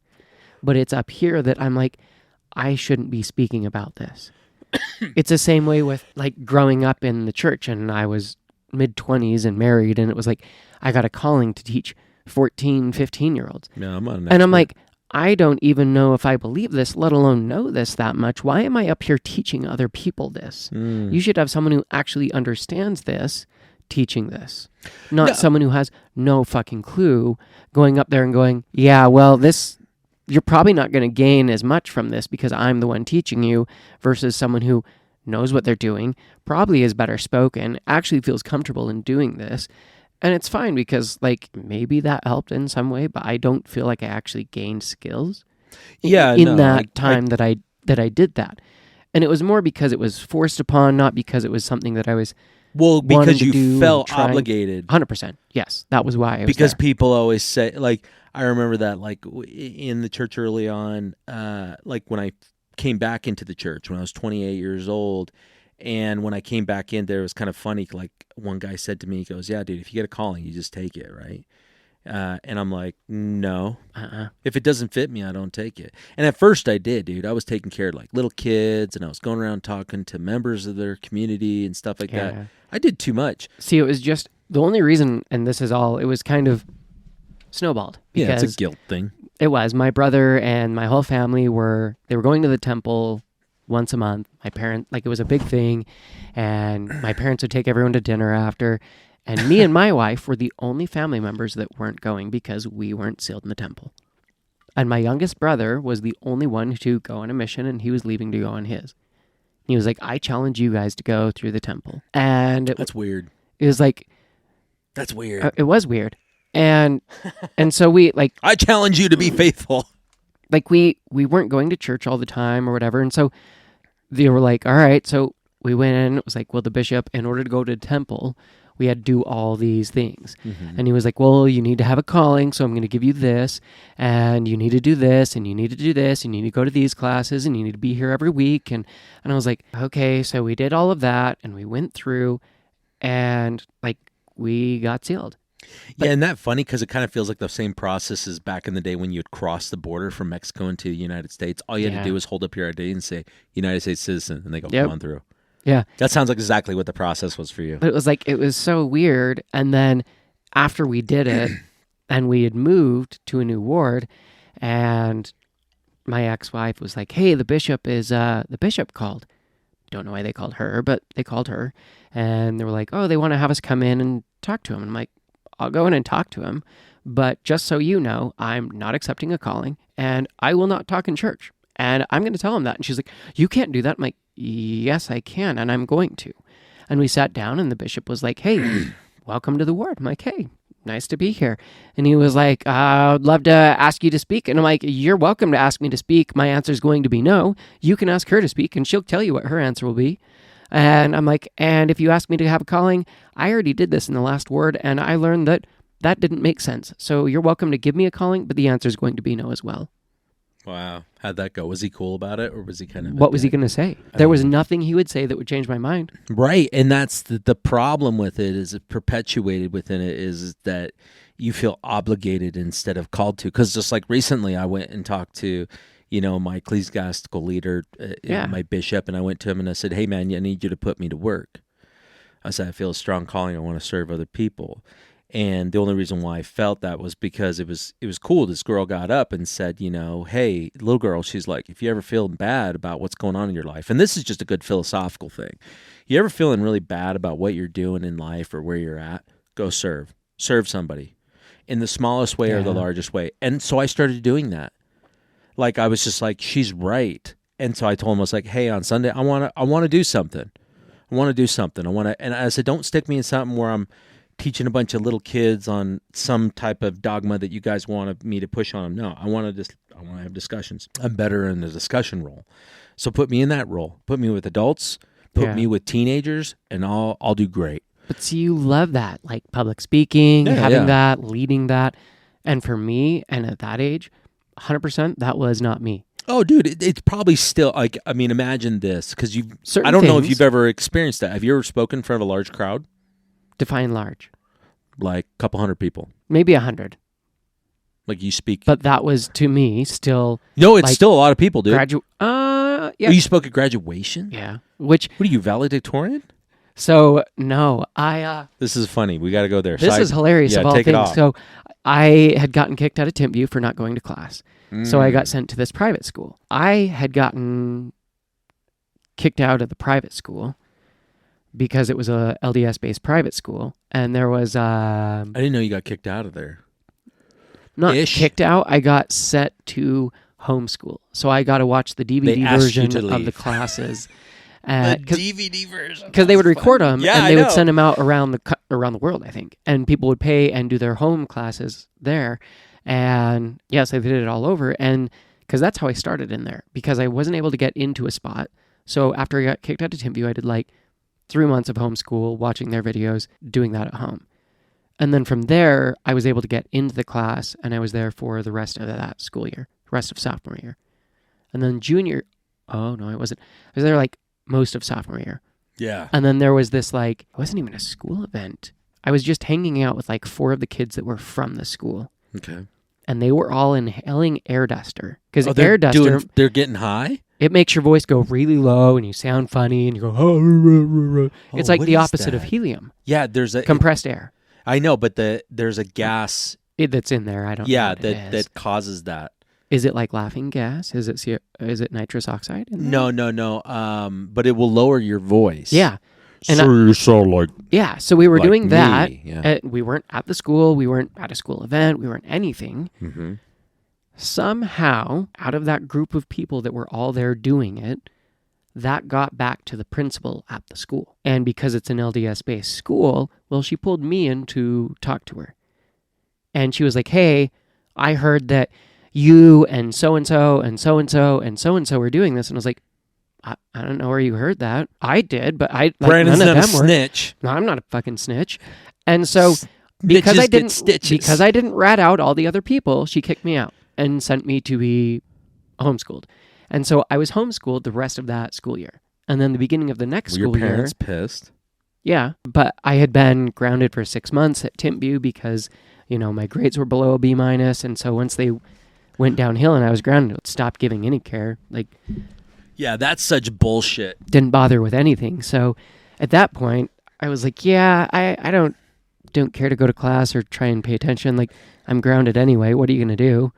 but it's up here that I'm like, I shouldn't be speaking about this. It's the same way with growing up in the church, and I was mid-20s and married, and it was I got a calling to teach 14, 15-year-olds.
Yeah, I'm not an expert.
And I'm like, I don't even know if I believe this, let alone know this that much. Why am I up here teaching other people this? You should have someone who actually understands this teaching this, not someone who has no fucking clue going up there and going, yeah, well, this, you're probably not going to gain as much from this because I'm the one teaching you, versus someone who knows what they're doing, probably is better spoken, actually feels comfortable in doing this. And it's fine because maybe that helped in some way, but I don't feel like I actually gained skills in that time that I did that. And it was more because it was forced upon, not because it was something that I was
because you felt obligated.
100%. Yes, that was why I was
because
there.
People always say, I remember that in the church early on, when I came back into the church when I was 28 years old. And when I came back in there, it was kind of funny. One guy said to me, he goes, yeah, dude, if you get a calling, you just take it, right? And I'm like, no. If it doesn't fit me, I don't take it. And at first I did, dude. I was taking care of little kids, and I was going around talking to members of their community and stuff like that. I did too much.
See, it was just the only reason, and this is all, it was kind of snowballed.
Yeah, it's a guilt thing.
It was. My brother and my whole family were going to the temple once a month. My parents, it was a big thing, and my parents would take everyone to dinner after, and me and my wife were the only family members that weren't going because we weren't sealed in the temple. And my youngest brother was the only one to go on a mission, and he was leaving to go on his. He was like, I challenge you guys to go through the temple. And
that's weird.
It was
That's weird.
It was weird. And so we like,
I challenge you to be faithful.
like we weren't going to church all the time or whatever. And so they were like, all right. So we went in. It was like, well, the bishop, in order to go to temple, we had to do all these things. Mm-hmm. And he was like, well, you need to have a calling, so I'm going to give you this, and you need to do this, and you need to do this, and you need to go to these classes, and you need to be here every week. And I was like, okay, so we did all of that, and we went through, and like we got sealed.
Yeah, isn't that funny? Because it kind of feels like the same process as back in the day when you'd cross the border from Mexico into the United States. All you had to do was hold up your ID and say, United States citizen, and they go, come on through.
Yeah.
That sounds like exactly what the process was for you.
But it was like, it was so weird. And then after we did it, and we had moved to a new ward, and my ex-wife was like, hey, the bishop called. Don't know why they called her, but they called her. And they were like, oh, they want to have us come in and talk to him. And I'm like, I'll go in and talk to him. But just so you know, I'm not accepting a calling, and I will not talk in church. And I'm going to tell him that. And she's like, you can't do that. I'm like, yes, I can, and I'm going to. And we sat down, and the bishop was like, hey, welcome to the ward. I'm like, hey, nice to be here. And he was like, I'd love to ask you to speak. And I'm like, you're welcome to ask me to speak. My answer is going to be no. You can ask her to speak, and she'll tell you what her answer will be. And I'm like, and if you ask me to have a calling, I already did this in the last ward, and I learned that didn't make sense. So you're welcome to give me a calling, but the answer is going to be no as well.
Wow. How'd that go? Was he cool about it, or was he kind of...
What was he going to say? There was nothing he would say that would change my mind.
Right, and that's the problem with it, is it perpetuated within it, is that you feel obligated instead of called to. Because just like recently, I went and talked to, my ecclesiastical leader, my bishop, and I went to him and I said, hey, man, I need you to put me to work. I said, I feel a strong calling. I want to serve other people. And the only reason why I felt that was because it was cool. This girl got up and said, hey, little girl, she's like, if you ever feel bad about what's going on in your life, and this is just a good philosophical thing, you ever feeling really bad about what you're doing in life or where you're at, go serve somebody in the smallest way or the largest way. And so I started doing that. Like, I was just like, she's right. And so I told him, I was like, hey, on Sunday, I want to do something. And I said, don't stick me in something where I'm teaching a bunch of little kids on some type of dogma that you guys want me to push on them. No, I want to have discussions. I'm better in the discussion role. So put me in that role. Put me with adults, put me with teenagers, and I'll do great.
But see, you love that, like public speaking, having that, leading that. And for me, and at that age, 100%, that was not me.
Oh, dude, it's probably still, like, I mean, imagine this, because I don't know if you've ever experienced that. Have you ever spoken in front of a large crowd?
Define large.
Like a couple hundred people.
Maybe 100.
Like you speak.
But that was, to me, still...
No, it's still a lot of people, dude.
Yeah.
You spoke at graduation?
Yeah.
What are you, valedictorian?
So, no,
This is funny. We got to go there.
This is hilarious of all
take
things.
It off.
So, I had gotten kicked out of Timpview for not going to class. So, I got sent to this private school. I had gotten kicked out of the private school because it was a LDS-based private school. And there was... I
didn't know you got kicked out of there.
Not kicked out. I got set to homeschool. So, I got to watch the DVD version of the classes.
The DVD version.
Because they would record them, and they would send them out around the world, I think. And people would pay and do their home classes there. And yes, they did it all over. And because that's how I started in there. Because I wasn't able to get into a spot. So after I got kicked out of Timpview, I did like 3 months of homeschool, watching their videos, doing that at home. And then from there, I was able to get into the class, and I was there for the rest of that school year, rest of sophomore year. And then junior, oh no, I wasn't. I was there like most of sophomore year.
Yeah.
And then there was this like, it wasn't even a school event. I was just hanging out with like 4 of the kids that were from the school.
Okay.
And they were all inhaling air duster. Because air duster...
They're getting high?
It makes your voice go really low and you sound funny and you go... Oh, it's like the opposite of helium.
Yeah, there's a...
Compressed air.
I know, but there's a gas...
that's in there. I don't know what it is.
That causes that.
Is it like laughing gas? Is it nitrous oxide?
No. But it will lower your voice.
Yeah.
And so you sound like...
Yeah, so we were
like
doing that.
Yeah.
We weren't at the school. We weren't at a school event. We weren't anything.
Mm-hmm.
Somehow, out of that group of people that were all there doing it, that got back to the principal at the school. And because it's an LDS-based school, well, she pulled me in to talk to her. And she was like, hey, I heard that you and so-and-so and so-and-so and so-and-so were doing this. And I was like, I don't know where you heard that. I did, but
Brandon's
none of
not a
them were.
snitch.
No, I'm not a fucking snitch. And so because I didn't rat out all the other people, she kicked me out and sent me to be homeschooled. And so I was homeschooled the rest of that school year. And then the beginning of the next school year.
Were your parents pissed?
Yeah, but I had been grounded for 6 months at Timpview because, my grades were below a B-. And so once they went downhill and I was grounded, it stopped giving any care.
Yeah, that's such bullshit.
Didn't bother with anything. So at that point, I was like, yeah, I don't care to go to class or try and pay attention. I'm grounded anyway. What are you going to do?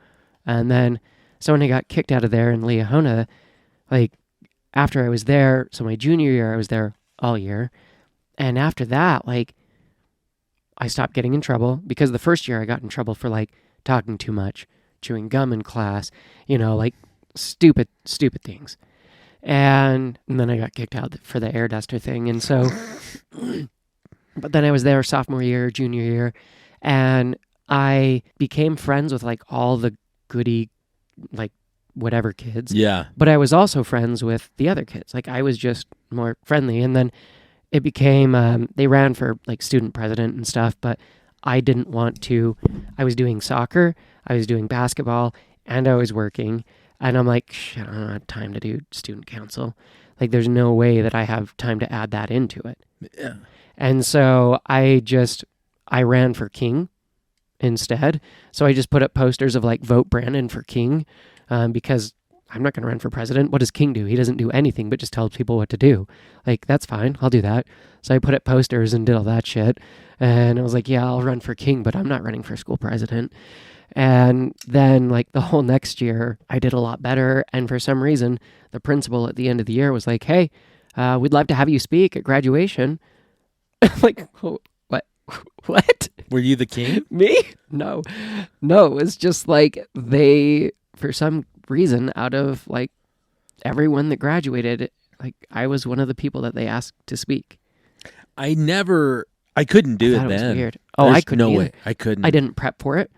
And then so when I got kicked out of there in Leahona, after I was there, so my junior year, I was there all year. And after that, I stopped getting in trouble because the first year I got in trouble for talking too much, chewing gum in class, stupid things. And then I got kicked out for the air duster thing. And so, but then I was there sophomore year, junior year, and I became friends with all the goody, whatever kids.
Yeah.
But I was also friends with the other kids. I was just more friendly. And then it became, they ran for student president and stuff, but I didn't want to. I was doing soccer, I was doing basketball, and I was working. And I'm like, shit, I don't have time to do student council. There's no way that I have time to add that into it.
Yeah.
And so I ran for king instead. So I just put up posters of vote Brandon for king because I'm not going to run for president. What does king do? He doesn't do anything but just tells people what to do. That's fine. I'll do that. So I put up posters and did all that shit. And I was like, yeah, I'll run for king, but I'm not running for school president. And then the whole next year, I did a lot better. And for some reason, the principal at the end of the year was like, hey, we'd love to have you speak at graduation. What?
Were you the king?
Me? No, it was just they, for some reason, out of everyone that graduated, I was one of the people that they asked to speak.
I couldn't do it then.
It was weird. Oh, I couldn't.
No
either.
way. I couldn't.
I didn't prep for it.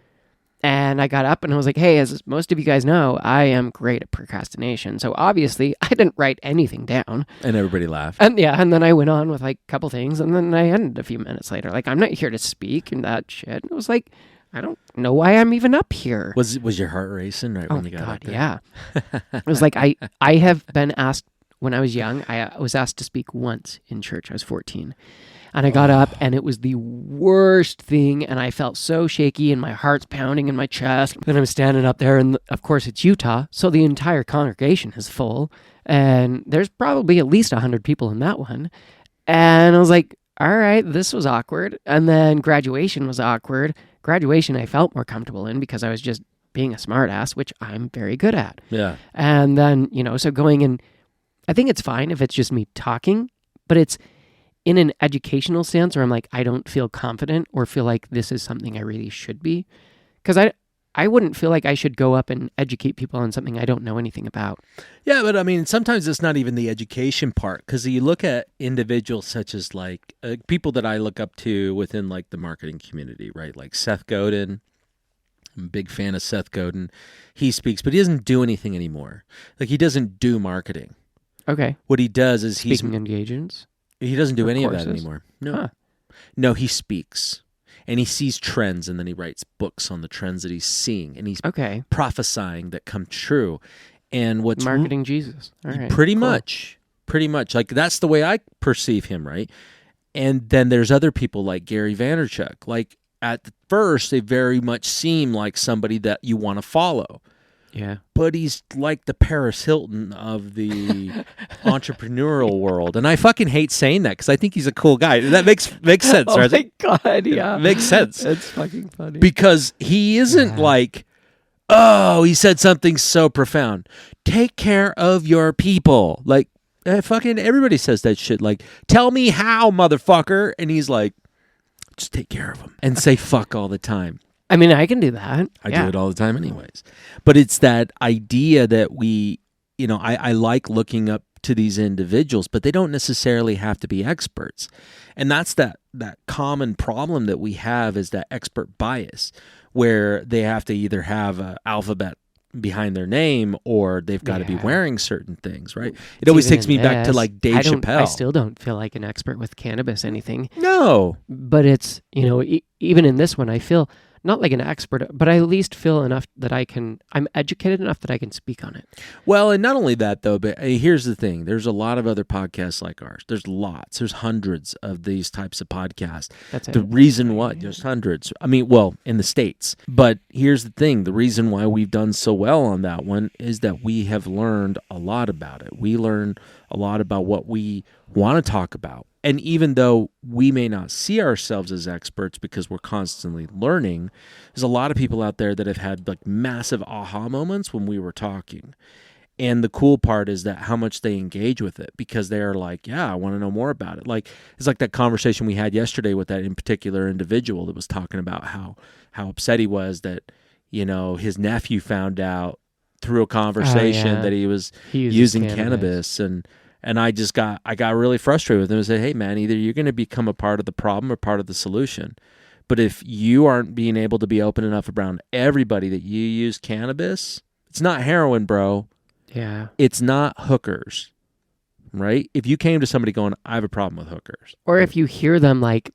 And I got up and I was like, hey, as most of you guys know, I am great at procrastination. So obviously I didn't write anything down.
And everybody laughed.
And and then I went on with a couple things. And then I ended a few minutes later. I'm not here to speak and that shit. It was I don't know why I'm even up here.
Was your heart racing when you got up there?
Yeah. It was I have been asked, when I was young, I was asked to speak once in church. I was 14. And I got up, and it was the worst thing, and I felt so shaky, and my heart's pounding in my chest. Then I'm standing up there, and of course it's Utah, so the entire congregation is full, and there's probably at least 100 people in that one. And I was like, all right, this was awkward. And then graduation was awkward. Graduation I felt more comfortable in because I was just being a smartass, which I'm very good at.
Yeah.
And then, so going in, I think it's fine if it's just me talking, but it's in an educational sense where I'm I don't feel confident or feel like this is something I really should be. Because I wouldn't feel like I should go up and educate people on something I don't know anything about.
Yeah, but sometimes it's not even the education part. Because you look at individuals such as people that I look up to within the marketing community, right? Like Seth Godin. I'm a big fan of Seth Godin. He speaks, but he doesn't do anything anymore. He doesn't do marketing.
Okay.
What he does is
Speaking engagements?
He doesn't do any
courses?
of that anymore. No.
Huh.
No, he speaks. And he sees trends, and then he writes books on the trends that he's seeing. And he's prophesying that come true. And what's
marketing Jesus. All right.
Pretty much. That's the way I perceive him, right? And then there's other people like Gary Vaynerchuk. At first, they very much seem like somebody that you want to follow.
Yeah.
But he's like the Paris Hilton of the entrepreneurial world. And I fucking hate saying that because I think he's a cool guy. That makes sense,
oh
right?
Oh my God, yeah.
It makes sense.
It's fucking funny.
Because he isn't he said something so profound. Take care of your people. Fucking everybody says that shit. Tell me how, motherfucker. And he's just take care of them. And say fuck all the time.
I can do that.
I do it all the time anyways. But it's that idea that we, I like looking up to these individuals, but they don't necessarily have to be experts. And that's that common problem that we have, is that expert bias, where they have to either have an alphabet behind their name or they've got to be wearing certain things, right? It always takes me back to like Dave Chappelle.
I still don't feel like an expert with cannabis anything.
No.
But it's, even in this one, I feel not like an expert, but I at least feel enough that I'm educated enough that I can speak on it.
Well, and not only that though, but here's the thing. There's a lot of other podcasts like ours. There's hundreds of these types of podcasts.
That's it.
The reason why, there's hundreds. I mean, well, in the States. But here's the thing. The reason why we've done so well on that one is that we have learned a lot about it. We learn a lot about what we want to talk about. And even though we may not see ourselves as experts because we're constantly learning, there's a lot of people out there that have had like massive aha moments when we were talking. And the cool part is that how much they engage with it, because they're like, yeah, I want to know more about it. Like, it's like that conversation we had yesterday with that in particular individual that was talking about how upset he was that, his nephew found out through a conversation that he was using cannabis. And I got really frustrated with him and said, hey, man, either you're going to become a part of the problem or part of the solution. But if you aren't being able to be open enough around everybody that you use cannabis, it's not heroin, bro.
Yeah.
It's not hookers, right? If you came to somebody going, I have a problem with hookers.
Or if you hear them like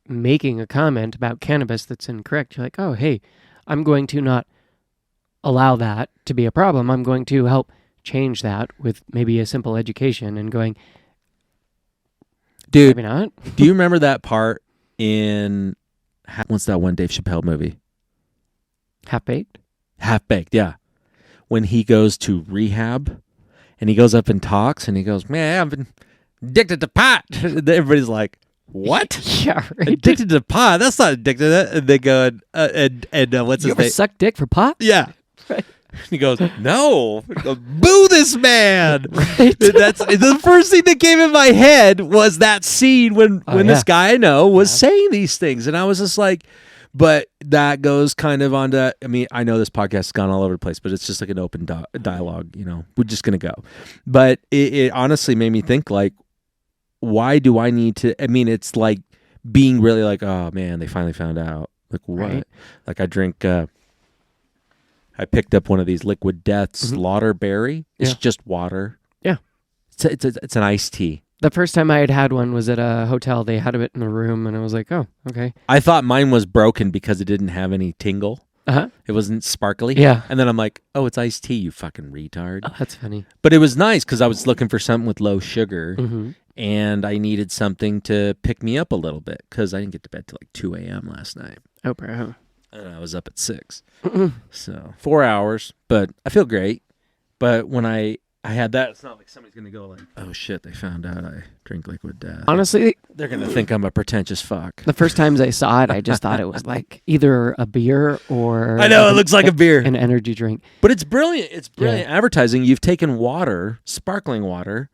making a comment about cannabis that's incorrect, you're like, oh, hey, I'm going to not allow that to be a problem. I'm going to help change that with maybe a simple education and going,
dude,
maybe not.
Do you remember that part in, what's that one Dave Chappelle movie?
Half-Baked?
Half-Baked, yeah. When he goes to rehab and he goes up and talks and he goes, man, I've been addicted to pot. Everybody's like, what?
Yeah, right.
Addicted to pot? That's not addicted. And they go, what's
you
his
ever
name?
suck dick for pot?
Yeah.
Right.
He goes, no. Boo this man.
Right.
That's the first thing that came in my head was that scene when this guy I know was saying these things. And I was just like, but that goes kind of on to, I mean, I know this podcast has gone all over the place, but it's just like an open dialogue, we're just going to go. But it honestly made me think, like, why do I need to, I mean, it's like being really like, oh man, they finally found out. Like what? Right. Like I drink, I picked up one of these Liquid Death Slaughter Berry. It's just water. Yeah. It's an iced tea.
The first time I had one was at a hotel. They had it in a room, and I was like, oh, okay.
I thought mine was broken because it didn't have any tingle.
Uh-huh.
It wasn't sparkly.
Yeah.
And then I'm like, oh, it's iced tea, you fucking retard.
Oh, that's funny.
But it was nice because I was looking for something with low sugar, and I needed something to pick me up a little bit because I didn't get to bed till like 2 a.m. last night.
Oh, bro.
And I was up at 6. So 4 hours, but I feel great. But when I had that, it's not like somebody's going to go like, oh shit, they found out I drink Liquid Death.
Honestly,
they're going to think I'm a pretentious fuck.
The first times I saw it, I just thought it was like either a beer or...
I know, it looks like a beer.
An energy drink.
But it's brilliant. It's brilliant advertising. You've taken water, sparkling water,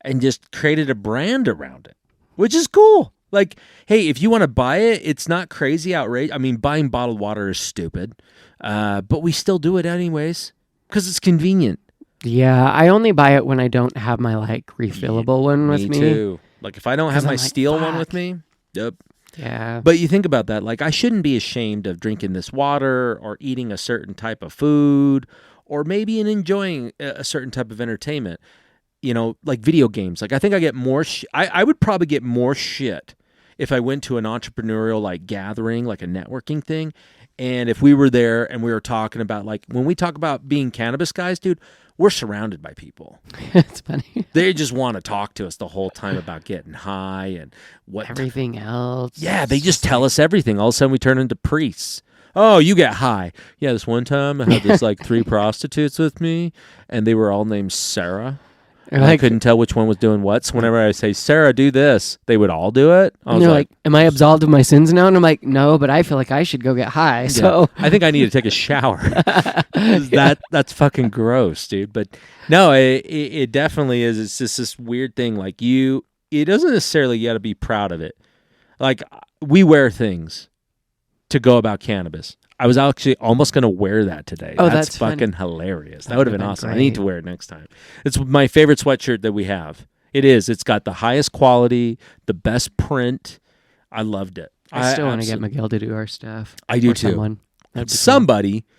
and just created a brand around it, which is cool. Like, hey, if you want to buy it, it's not crazy outrageous. I mean, buying bottled water is stupid, but we still do it anyways because it's convenient.
Yeah, I only buy it when I don't have my like refillable one with me.
Me too. Like if I don't have my steel one with me, yep.
Yeah.
But you think about that, like I shouldn't be ashamed of drinking this water or eating a certain type of food or maybe enjoying a certain type of entertainment. Like video games. Like I think I get more I would probably get more shit if I went to an entrepreneurial like gathering, like a networking thing, and if we were there and we were talking about like when we talk about being cannabis guys, dude, we're surrounded by people.
It's funny.
They just want to talk to us the whole time about getting high and what
everything else.
Yeah, they just tell us everything. All of a sudden we turn into priests. Oh, you get high. Yeah, this one time I had this like 3 prostitutes with me and they were all named Sarah. And I couldn't tell which one was doing what. So whenever I say, Sarah, do this, they would all do it. I was
like, am I absolved of my sins now? And I'm like, no, but I feel like I should go get high. So
I think I need to take a shower. That's fucking gross, dude. But no, it definitely is. It's just this weird thing. Like it doesn't necessarily you got to be proud of it. Like we wear things to go about cannabis. I was actually almost going to wear that today.
Oh,
that's fucking hilarious. That would have been awesome. Great. I need to wear it next time. It's my favorite sweatshirt that we have. It is. It's got the highest quality, the best print. I loved it.
I still want to get Miguel to do our stuff.
I do too. Somebody. Cool.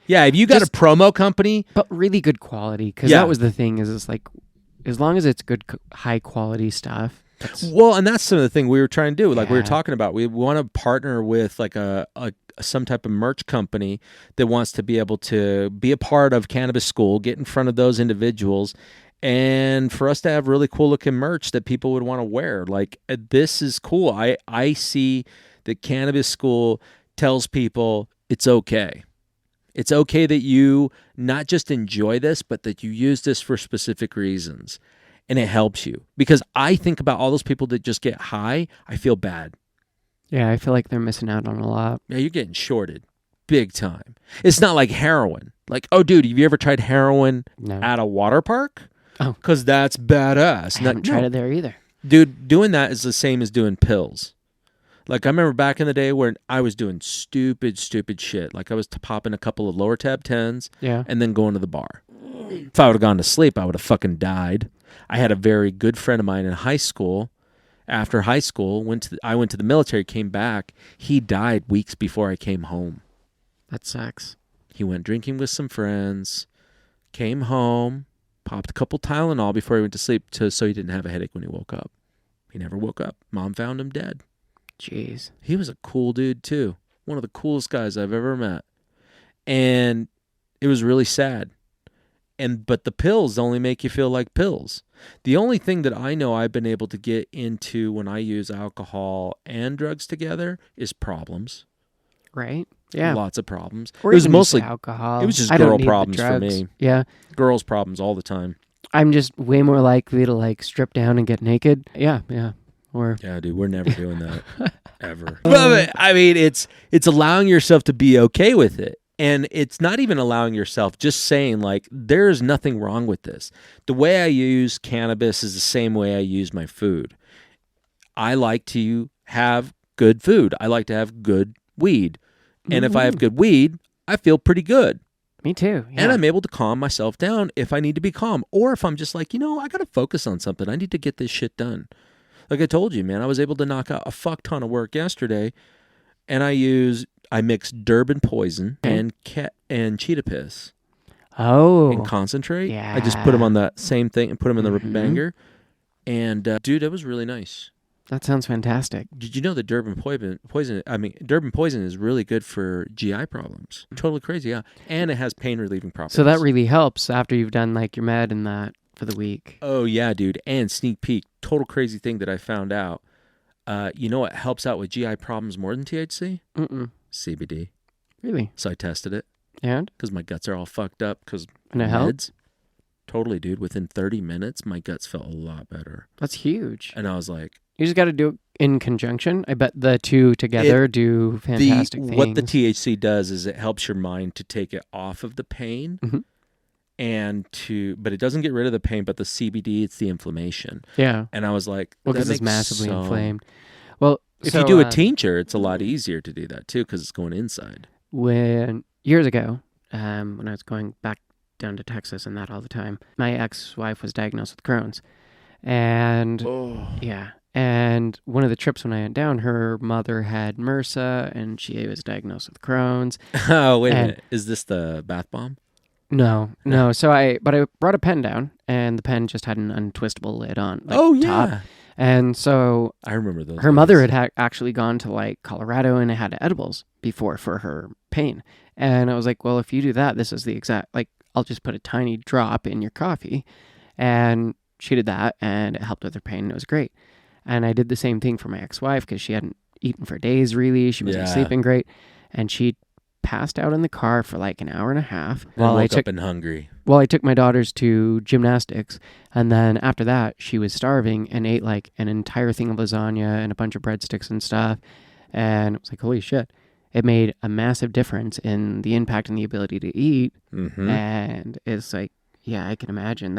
Yeah, if you got a promo company.
But really good quality, because that was the thing, is it's like, as long as it's good, high quality stuff.
Well, and that's some of the thing we were trying to do. Like we were talking about, we want to partner with like some type of merch company that wants to be able to be a part of Cannabis School, get in front of those individuals, and for us to have really cool looking merch that people would want to wear. Like, this is cool. I see that Cannabis School tells people it's okay. It's okay that you not just enjoy this, but that you use this for specific reasons. And it helps you. Because I think about all those people that just get high, I feel bad.
Yeah, I feel like they're missing out on a lot.
Yeah, you're getting shorted big time. It's not like heroin. Like, oh, dude, have you ever tried heroin at a water park?
Oh.
Because that's badass.
I haven't tried it there either.
Dude, doing that is the same as doing pills. Like, I remember back in the day when I was doing stupid shit. Like, I was popping a couple of lower tab 10s and then going to the bar. If I would have gone to sleep, I would have fucking died. I had a very good friend of mine in high school. After high school, I went to the military, came back. He died weeks before I came home.
That sucks.
He went drinking with some friends, came home, popped a couple Tylenol before he went to sleep so he didn't have a headache when he woke up. He never woke up. Mom found him dead.
Jeez.
He was a cool dude, too. One of the coolest guys I've ever met. And it was really sad. But the pills only make you feel like pills. The only thing that I know I've been able to get into when I use alcohol and drugs together is problems.
Right? Yeah.
Lots of problems.
Or it was mostly alcohol.
It was just girl problems for me.
Yeah.
Girls' problems all the time.
I'm just way more likely to like strip down and get naked. Yeah.
Yeah, dude, we're never doing that ever. But I mean, it's allowing yourself to be okay with it. And it's not even allowing yourself, just saying, like, there's nothing wrong with this. The way I use cannabis is the same way I use my food. I like to have good food. I like to have good weed. And if I have good weed, I feel pretty good.
Me too. Yeah.
And I'm able to calm myself down if I need to be calm. Or if I'm just like, I got to focus on something. I need to get this shit done. Like I told you, man, I was able to knock out a fuck ton of work yesterday. And I mixed Durban poison and cheetah piss.
Oh.
And concentrate.
Yeah.
I just put them on that same thing and put them in the banger. And dude, it was really nice.
That sounds fantastic.
Did you know that Durban poison is really good for GI problems? Totally crazy, yeah. And it has pain relieving properties.
So that really helps after you've done like your med and that for the week.
Oh yeah, dude. And sneak peek, total crazy thing that I found out. You know what helps out with GI problems more than THC? CBD.
Really?
So I tested it.
And?
Because my guts are all fucked up because
and it helps?
Totally, dude. Within 30 minutes, my guts felt a lot better.
That's huge.
And I was like...
You just got to do it in conjunction. I bet the two together do fantastic things.
What the THC does is it helps your mind to take it off of the pain. But it doesn't get rid of the pain, but the CBD, it's the inflammation.
Yeah.
And I was like...
Well, because it's massively inflamed. Well...
If you do a tincture, it's a lot easier to do that too because it's going inside.
Years ago, when I was going back down to Texas and that all the time, my ex-wife was diagnosed with Crohn's. And and one of the trips when I went down, her mother had MRSA and she was diagnosed with Crohn's.
Oh, wait a minute. Is this the bath bomb?
No. So I brought a pen down and the pen just had an untwistable lid on. Top. And so
I remember those.
Her mother had actually gone to like Colorado and had edibles before for her pain. And I was like, well, if you do that, this is the exact, like, I'll just put a tiny drop in your coffee. And she did that and it helped with her pain. And it was great. And I did the same thing for my ex-wife because she hadn't eaten for days really. She wasn't sleeping great. And she passed out in the car for like an hour and a half.
While I woke up and hungry.
Well, I took my daughters to gymnastics, and then after that, she was starving and ate like an entire thing of lasagna and a bunch of breadsticks and stuff, and it was like, holy shit. It made a massive difference in the impact and the ability to eat, and it's like, yeah, I can imagine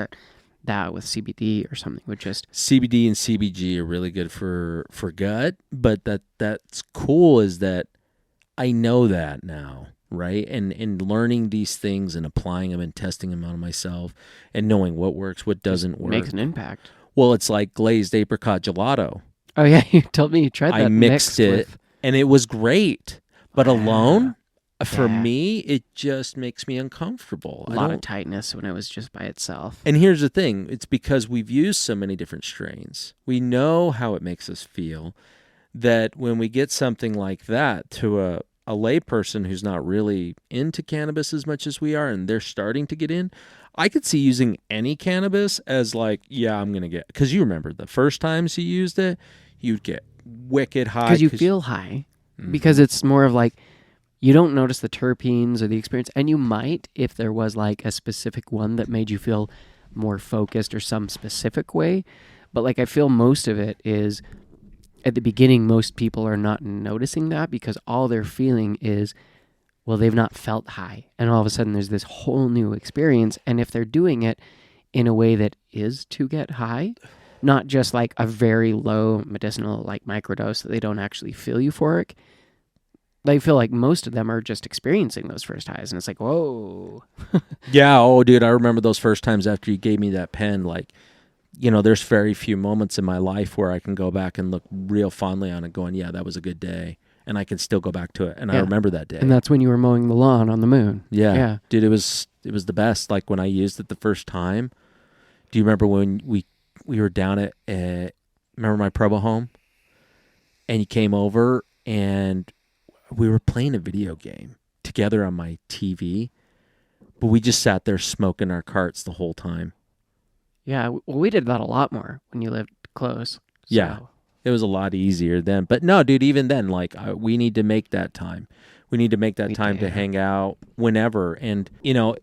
that with CBD or something would just...
CBD and CBG are really good for gut, but that's cool is that I know that now. right? And learning these things and applying them and testing them on myself and knowing what works, what doesn't work.
Makes an impact.
Well, it's like glazed apricot gelato.
Oh, yeah. You told me you tried that.
I mixed it, and it was great. But alone, for me, it just makes me uncomfortable.
A lot of tightness when it was just by itself.
And here's the thing. It's because we've used so many different strains. We know how it makes us feel, that when we get something like that to a layperson who's not really into cannabis as much as we are, and they're starting to get in, I could see using any cannabis as like, yeah, I'm going to get... Because you remember the first times you used it, you'd get wicked high.
Because you feel high. Because it's more of like, you don't notice the terpenes or the experience, and you might if there was like a specific one that made you feel more focused or some specific way. But like, I feel most of it is, at the beginning, most people are not noticing that because all they're feeling is, well, they've not felt high. And all of a sudden there's this whole new experience. And if they're doing it in a way that is to get high, not just like a very low medicinal like microdose that they don't actually feel euphoric, I feel like most of them are just experiencing those first highs, and it's like, whoa.
Yeah, oh, dude, I remember those first times after you gave me that pen. Like, you know, there's very few moments in my life where I can go back and look real fondly on it going, yeah, that was a good day, and I can still go back to it, and I remember that day.
And that's when you were mowing the lawn on the moon.
Yeah. Dude, it was the best. Like, when I used it the first time, do you remember when we were down at remember my Provo home? And you came over, and we were playing a video game together on my TV, but we just sat there smoking our carts the whole time.
Yeah, well, we did that a lot more when you lived close. So.
Yeah, it was a lot easier then. But no, dude, even then, like, we need to make that time. We need to make that time to hang out whenever. And, you know,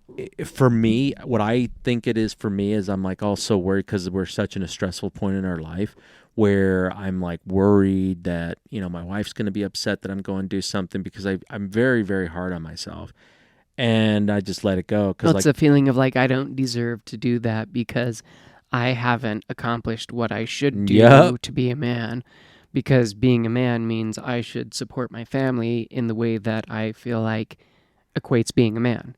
for me, what I think it is for me is I'm like also worried because we're such in a stressful point in our life where I'm like worried that, you know, my wife's going to be upset that I'm going to do something because I'm very, very hard on myself. And I just let it go.
Well, it's a feeling of like, I don't deserve to do that because I haven't accomplished what I should do to be a man. Because being a man means I should support my family in the way that I feel like equates being a man.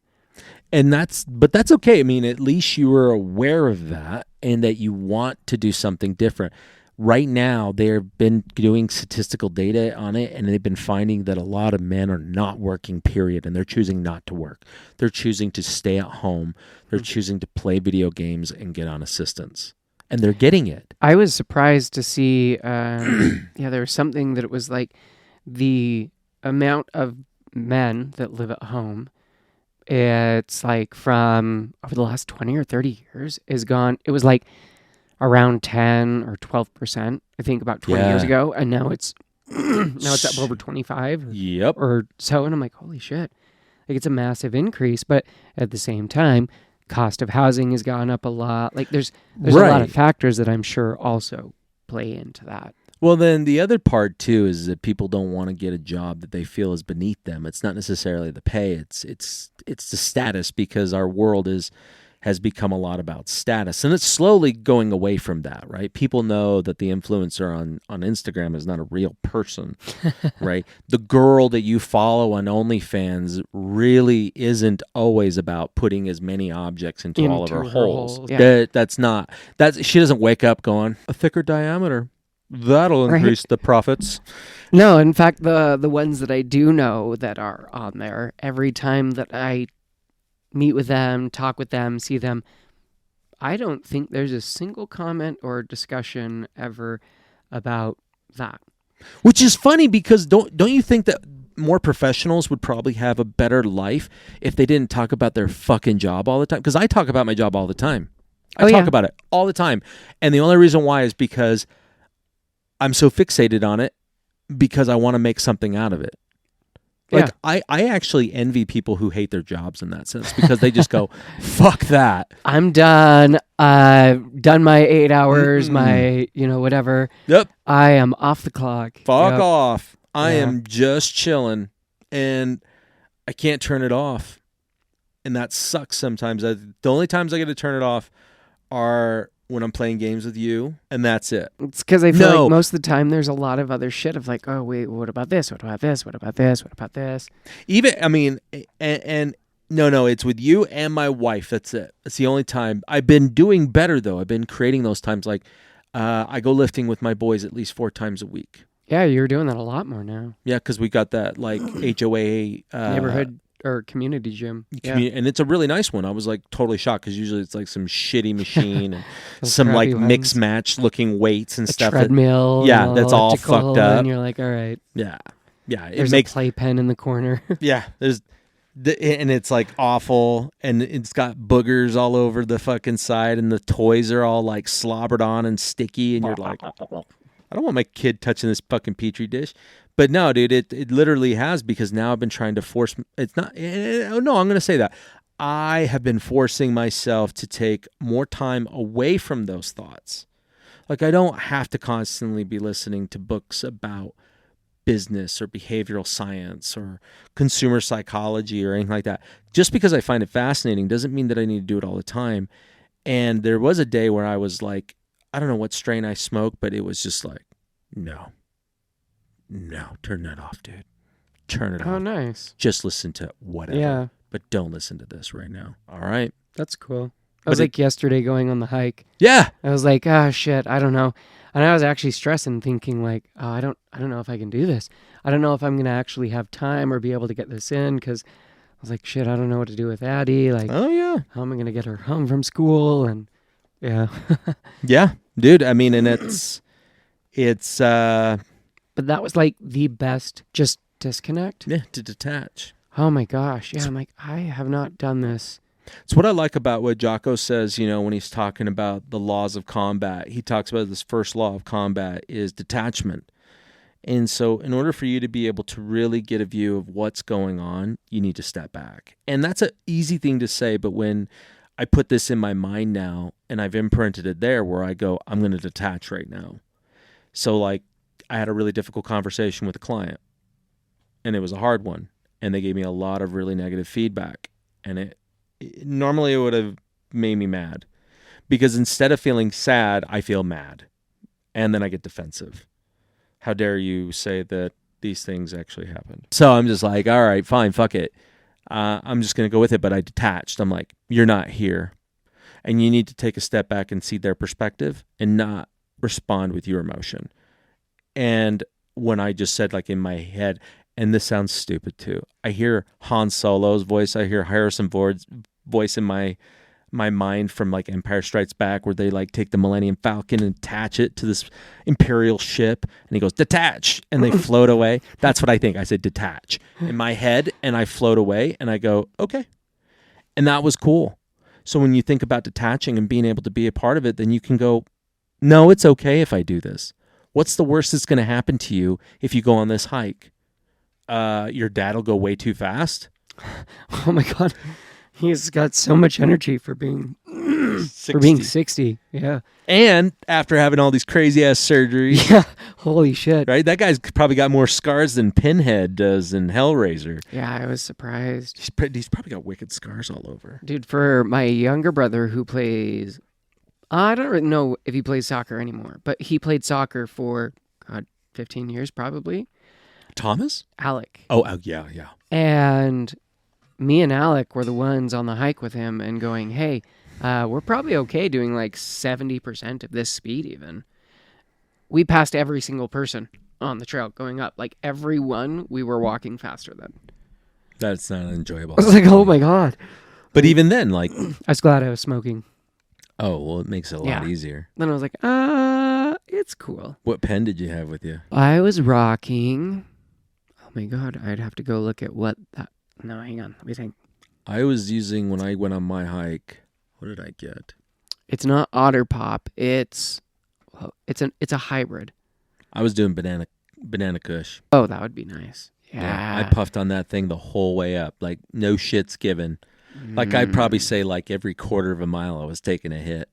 And that's okay. I mean, at least you were aware of that and that you want to do something different. Right now, they've been doing statistical data on it, and they've been finding that a lot of men are not working, period, and they're choosing not to work. They're choosing to stay at home. They're choosing to play video games and get on assistance. And they're getting it.
I was surprised to see, there was something that it was like the amount of men that live at home, it's like from over the last 20 or 30 years is gone. It was like around 10 or 12%, I think, about 20 years ago. And now it's up over 25 or so. And I'm like, holy shit. Like, it's a massive increase. But at the same time, cost of housing has gone up a lot. Like, there's a lot of factors that I'm sure also play into that.
Well, then the other part too is that people don't want to get a job that they feel is beneath them. It's not necessarily the pay. It's the status, because our world has become a lot about status, and it's slowly going away from that, right? People know that the influencer on Instagram is not a real person, right? The girl that you follow on OnlyFans really isn't always about putting as many objects into all of her holes.
Yeah.
She doesn't wake up going, a thicker diameter. That'll increase the profits.
No, in fact, the ones that I do know that are on there, every time that I meet with them, talk with them, see them, I don't think there's a single comment or discussion ever about that.
Which is funny, because don't you think that more professionals would probably have a better life if they didn't talk about their fucking job all the time? Because I talk about my job all the time. I talk about it all the time. And the only reason why is because I'm so fixated on it, because I want to make something out of it. Like, I actually envy people who hate their jobs in that sense, because they just go, fuck that.
I'm done. I've done my 8 hours, my, whatever.
Yep.
I am off the clock.
Fuck off. I am just chilling, and I can't turn it off. And that sucks sometimes. The only times I get to turn it off are when I'm playing games with you, and that's it.
It's because I feel like most of the time there's a lot of other shit of like, oh, wait, what about this? What about this? What about this? What about this?
Even, I mean, and no, it's with you and my wife. That's it. It's the only time. I've been doing better, though. I've been creating those times. Like, I go lifting with my boys at least 4 times a week.
Yeah, you're doing that a lot more now.
Yeah, because we got that, like, HOA.
Neighborhood or community gym.
And it's a really nice one. I was like totally shocked because usually it's like some shitty machine and some like mix match looking weights and stuff.
Treadmill.
Yeah, that's all fucked up.
And you're like, all right.
Yeah.
There's a playpen in the corner.
Yeah. And it's like awful, and it's got boogers all over the fucking side, and the toys are all like slobbered on and sticky, and you're like, I don't want my kid touching this fucking petri dish. But no, dude, it literally has, because now I've been trying to force. It's not. No, I'm going to say that I have been forcing myself to take more time away from those thoughts. Like, I don't have to constantly be listening to books about business or behavioral science or consumer psychology or anything like that. Just because I find it fascinating doesn't mean that I need to do it all the time. And there was a day where I was like, I don't know what strain I smoked, but it was just like, no, turn that off, dude. Turn it off.
Oh, nice.
Just listen to whatever.
Yeah.
But don't listen to this right now. All right?
That's cool. I was like yesterday going on the hike.
Yeah.
I was like, oh, shit, I don't know. And I was actually stressing, thinking like, oh, I don't know if I can do this. I don't know if I'm going to actually have time or be able to get this in, because I was like, shit, I don't know what to do with Addie. Like,
oh, yeah.
How am I going to get her home from school? And yeah.
Yeah, dude. I mean, and it's
But that was like the best, just disconnect.
Yeah, to detach.
Oh my gosh. Yeah, I'm like, I have not done this.
It's what I like about what Jocko says, when he's talking about the laws of combat. He talks about this first law of combat is detachment. And so in order for you to be able to really get a view of what's going on, you need to step back. And that's an easy thing to say, but when I put this in my mind now and I've imprinted it there where I go, I'm going to detach right now. So like, I had a really difficult conversation with a client, and it was a hard one, and they gave me a lot of really negative feedback, and normally it would have made me mad, because instead of feeling sad, I feel mad, and then I get defensive. How dare you say that these things actually happened? So I'm just like, all right, fine, fuck it. I'm just going to go with it, but I detached. I'm like, you're not here, and you need to take a step back and see their perspective and not respond with your emotion. And when I just said, like, in my head, and this sounds stupid too, I hear Han Solo's voice, I hear Harrison Ford's voice in my mind from like Empire Strikes Back, where they like take the Millennium Falcon and attach it to this Imperial ship, and he goes, detach, and they float away. That's what I think. I said detach in my head, and I float away, and I go, okay. And that was cool. So when you think about detaching and being able to be a part of it, then you can go, no, it's okay if I do this. What's the worst that's going to happen to you if you go on this hike? Your dad will go way too fast.
Oh my God. He's got so much energy for being 60. Yeah.
And after having all these crazy ass surgeries.
Yeah. Holy shit.
Right? That guy's probably got more scars than Pinhead does in Hellraiser.
Yeah, I was surprised.
He's probably got wicked scars all over.
Dude, for my younger brother who plays, I don't really know if he plays soccer anymore, but he played soccer for, 15 years probably.
Thomas?
Alec.
Oh, yeah.
And me and Alec were the ones on the hike with him and going, hey, we're probably okay doing like 70% of this speed even. We passed every single person on the trail going up. Like everyone, we were walking faster than.
That's not enjoyable.
I was like, oh my God.
But even then, like.
I was glad I was smoking.
Oh, well, it makes it a lot easier.
Then I was like, it's cool.
What pen did you have with you?
I was rocking. Oh my God, I'd have to go look at what that. No, hang on. Let me think.
I was using, when I went on my hike, what did I get?
It's not Otter Pop. It's a hybrid.
I was doing banana Kush.
Oh, that would be nice. Yeah.
I puffed on that thing the whole way up. Like, no shits given. Like, I'd probably say, like, every quarter of a mile I was taking a hit.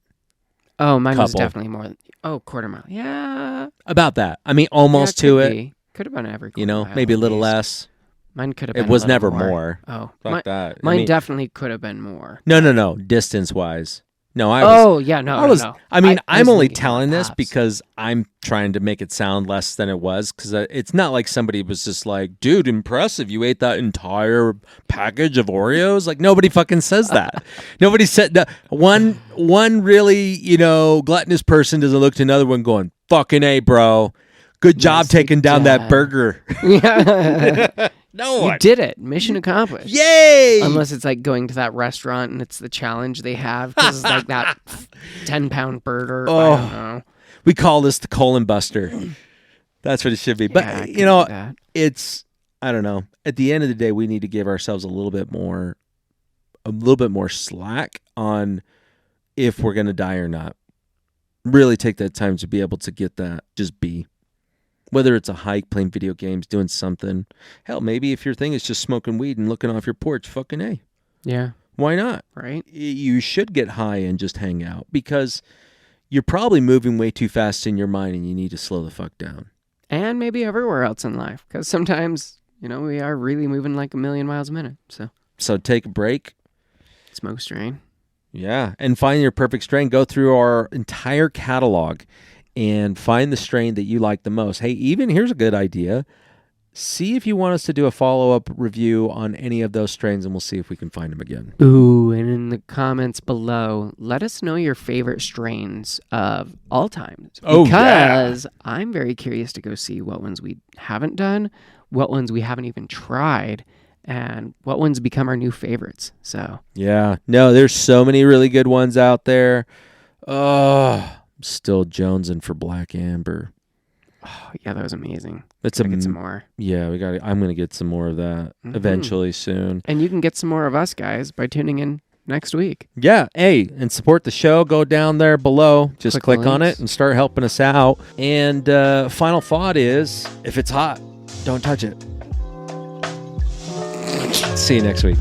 Oh, mine was definitely more than... Oh, quarter mile. Yeah.
About that. I mean, almost to it.
Could have been every quarter mile.
Maybe a little less.
Mine could have been
It was never
more.
more.
Oh.
Fuck that.
Mine definitely could have been more.
No. Distance-wise. No, I was.
No.
I mean, I'm only
thinking
telling
about
this
apps.
because I'm trying to make it sound less than it was. Because it's not like somebody was just like, "Dude, impressive! You ate that entire package of Oreos." Like nobody fucking says that. Nobody said that. One really, gluttonous person doesn't look to another one going, "Fucking A, bro. Good job taking down that burger."
Yeah.
No
You
one.
did it. Mission accomplished.
Yay!
Unless it's like going to that restaurant and it's the challenge they have because it's like that 10-pound burger.
Oh.
I don't know.
We call this the colon buster. That's what it should be.
Yeah,
But
I can do that.
it's I don't know. At the end of the day, we need to give ourselves a little bit more slack on if we're gonna die or not. Really take that time to be able to get that. Just be. Whether it's a hike, playing video games, doing something. Hell, maybe if your thing is just smoking weed and looking off your porch, fucking A.
Yeah.
Why not?
Right.
You should get high and just hang out because you're probably moving way too fast in your mind and you need to slow the fuck down.
And maybe everywhere else in life because sometimes, we are really moving like 1,000,000 miles a minute. So
take a break.
smoke strain.
Yeah. And find your perfect strain. Go through our entire catalog and find the strain that you like the most. Hey, even here's a good idea. See if you want us to do a follow-up review on any of those strains, and we'll see if we can find them again.
Ooh, and in the comments below, let us know your favorite strains of all time. Because I'm very curious to go see what ones we haven't done, what ones we haven't even tried, and what ones become our new favorites. So
yeah, no, there's so many really good ones out there. Oh, I'm still jonesing for Black Amber.
Oh, yeah, that was amazing.
Let's
get some more.
Yeah, I'm gonna get some more of that eventually soon.
And you can get some more of us guys by tuning in next week.
Yeah, hey, and support the show. Go down there below. Just click on
links.
it and start helping us out. And final thought is, if it's hot, don't touch it. See you next week.